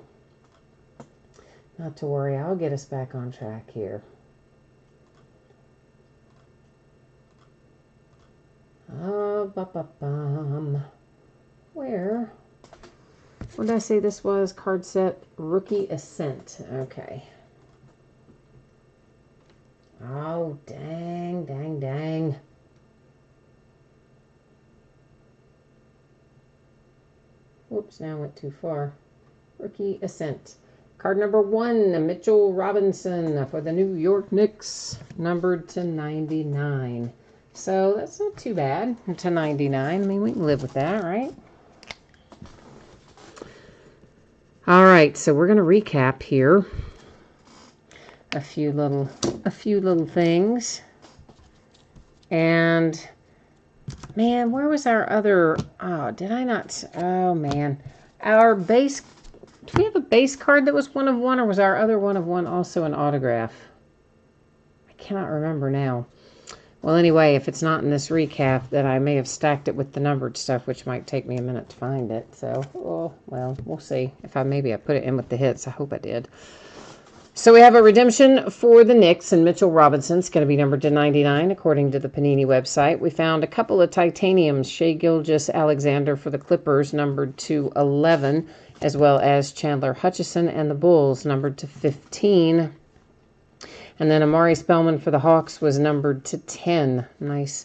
Not to worry, I'll get us back on track here. Where? What did I say this was? Card set Rookie Ascent. Okay. Oh, dang. Whoops, now I went too far. Rookie Ascent. Card number 1, Mitchell Robinson for the New York Knicks, numbered to 99. So that's not too bad, to 99. I mean, we can live with that, right? All right, so we're going to recap here a few little things. And man, where was our other? Oh, did I not? Oh man, our base. Do we have a base card that was 1 of 1, or was our other 1 of 1 also an autograph? I cannot remember now. Well, anyway, if it's not in this recap, then I may have stacked it with the numbered stuff, which might take me a minute to find it. So, oh, well, we'll see. If maybe I put it in with the hits. I hope I did. So we have a redemption for the Knicks, and Mitchell Robinson. It's going to be numbered to 99, according to the Panini website. We found a couple of titaniums, Shai Gilgeous-Alexander for the Clippers, numbered to 11, as well as Chandler Hutchison and the Bulls, numbered to 15. And then Amari Spellman for the Hawks was numbered to 10. Nice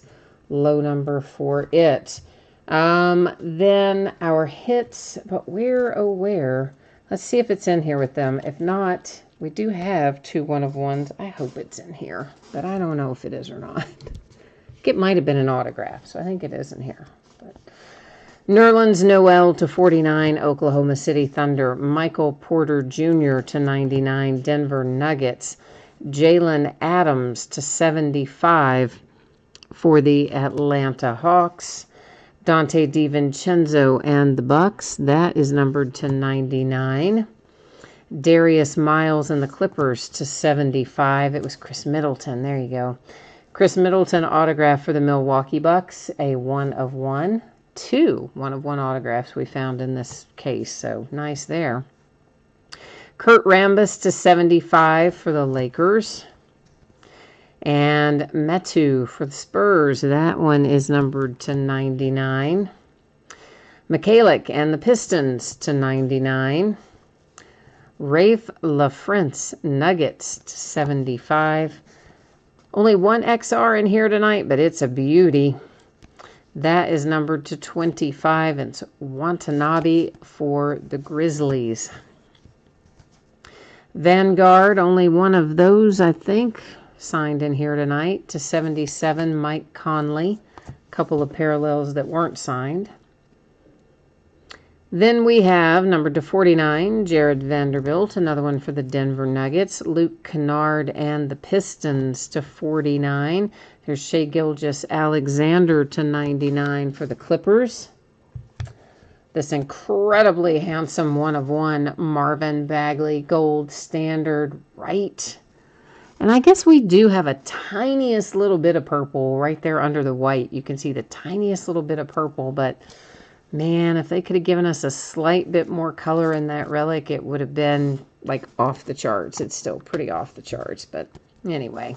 low number for it. Then our hits, but where, oh where? Let's see if it's in here with them. If not, we do have 2 1 of 1s. I hope it's in here, but I don't know if it is or not. It might have been an autograph, so I think it is in here. But Nerlens Noel to 49, Oklahoma City Thunder. Michael Porter Jr. to 99, Denver Nuggets. Jalen Adams to 75 for the Atlanta Hawks. Dante DiVincenzo and the Bucks. That is numbered to 99. Darius Miles and the Clippers to 75. It was Chris Middleton. There you go. Chris Middleton autograph for the Milwaukee Bucks. A 1 of 1. 2 1 of 1 autographs we found in this case. So nice there. Kurt Rambis to 75 for the Lakers. And Metu for the Spurs. That one is numbered to 99. Mikhailiuk and the Pistons to 99. Rafe LaFrance Nuggets to 75. Only 1 XR in here tonight, but it's a beauty. That is numbered to 25. It's Watanabe for the Grizzlies. Vanguard, only 1 of those, I think, signed in here tonight to 77, Mike Conley. A couple of parallels that weren't signed. Then we have numbered to 49, Jared Vanderbilt, another one for the Denver Nuggets. Luke Kennard and the Pistons to 49. There's Shai Gilgeous-Alexander to 99 for the Clippers. This incredibly handsome 1 of 1 Marvin Bagley Gold Standard right. And I guess we do have a tiniest little bit of purple right there under the white. You can see the tiniest little bit of purple, but man, if they could have given us a slight bit more color in that relic, it would have been like off the charts. It's still pretty off the charts, but anyway.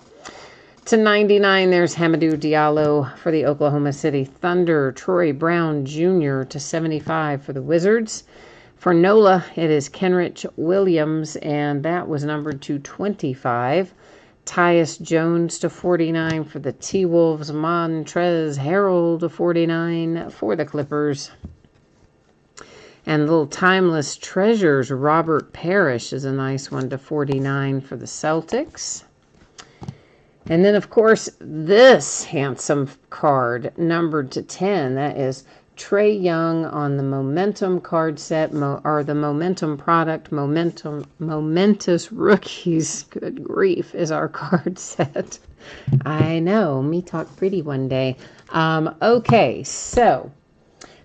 To 99, there's Hamidou Diallo for the Oklahoma City Thunder. Troy Brown Jr. to 75 for the Wizards. For NOLA, it is Kenrich Williams, and that was numbered to 25. Tyus Jones to 49 for the T-Wolves. Montrezl Harrell to 49 for the Clippers. And little Timeless Treasures, Robert Parrish is a nice one to 49 for the Celtics. And then, of course, this handsome card, numbered to 10. That is Trae Young on the Momentum card set, or the Momentum product, Momentous Rookies. Good grief, is our card set. I know, me talk pretty one day. Okay, so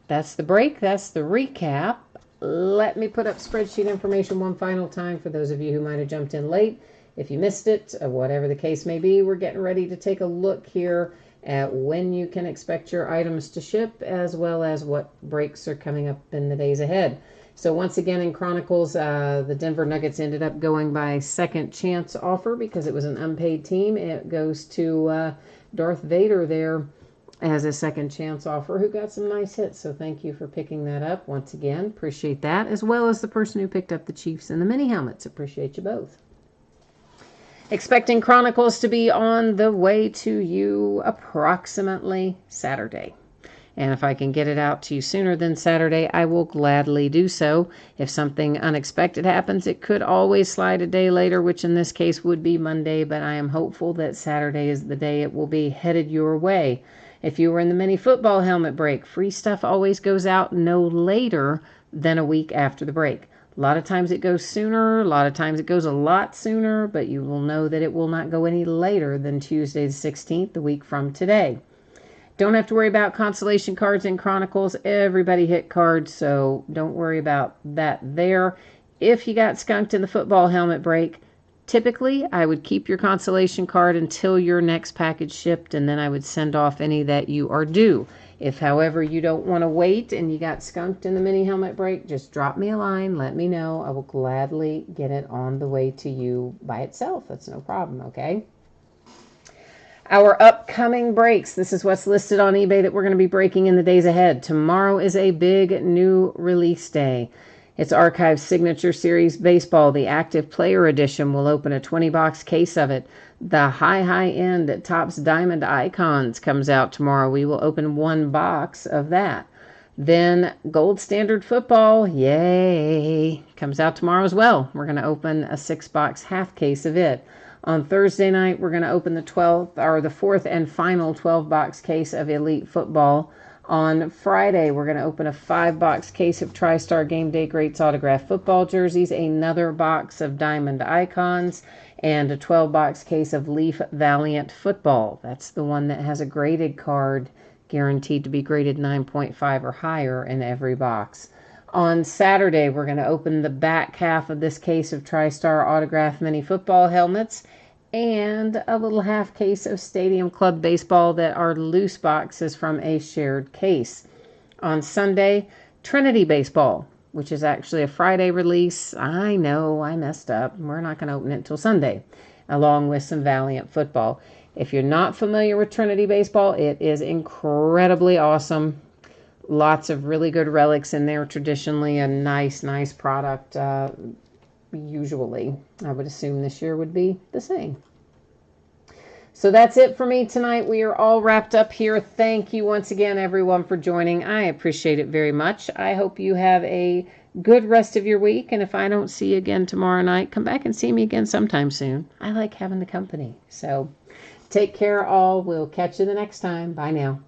that's the break. That's the recap. Let me put up spreadsheet information one final time for those of you who might have jumped in late. If you missed it, whatever the case may be, we're getting ready to take a look here at when you can expect your items to ship, as well as what breaks are coming up in the days ahead. So once again, in Chronicles, the Denver Nuggets ended up going by second chance offer because it was an unpaid team. It goes to Darth Vader there as a second chance offer who got some nice hits. So thank you for picking that up once again. Appreciate that, as well as the person who picked up the Chiefs and the mini helmets. Appreciate you both. Expecting Chronicles to be on the way to you approximately Saturday. And if I can get it out to you sooner than Saturday, I will gladly do so. If something unexpected happens, it could always slide a day later, which in this case would be Monday, but I am hopeful that Saturday is the day it will be headed your way. If you were in the mini football helmet break, free stuff always goes out no later than a week after the break. A lot of times it goes sooner, a lot of times it goes a lot sooner, but you will know that it will not go any later than Tuesday the 16th, the week from today. Don't have to worry about consolation cards in Chronicles. Everybody hit cards, so don't worry about that there. If you got skunked in the football helmet break, typically I would keep your consolation card until your next package shipped, and then I would send off any that you are due. If, however, you don't want to wait and you got skunked in the mini helmet break, just drop me a line. Let me know. I will gladly get it on the way to you by itself. That's no problem, okay? Our upcoming breaks. This is what's listed on eBay that we're going to be breaking in the days ahead. Tomorrow is a big new release day. It's Archive Signature Series Baseball. The Active Player Edition will open a 20-box case of it. The high end Topps Diamond Icons comes out tomorrow. We will open one box of that. Then Gold Standard Football, yay, comes out tomorrow as well. We're going to open a 6-box half case of it. On Thursday night, we're going to open the fourth and final 12-box case of Elite Football. On Friday, we're going to open a 5-box case of TriStar Game Day Greats autographed football jerseys, another box of Diamond Icons, and a 12-box case of Leaf Valiant Football. That's the one that has a graded card, guaranteed to be graded 9.5 or higher in every box. On Saturday, we're going to open the back half of this case of TriStar autographed mini football helmets and a little half case of Stadium Club baseball that are loose boxes from a shared case. On Sunday, Trinity Baseball, which is actually a Friday release. I know, I messed up. We're not going to open it until Sunday, along with some Valiant Football. If you're not familiar with Trinity Baseball, it is incredibly awesome. Lots of really good relics in there. Traditionally a nice product. Usually, I would assume this year would be the same. So that's it for me tonight. We are all wrapped up here. Thank you once again, everyone, for joining. I appreciate it very much. I hope you have a good rest of your week. And if I don't see you again tomorrow night, come back and see me again sometime soon. I like having the company. So take care, all. We'll catch you the next time. Bye now.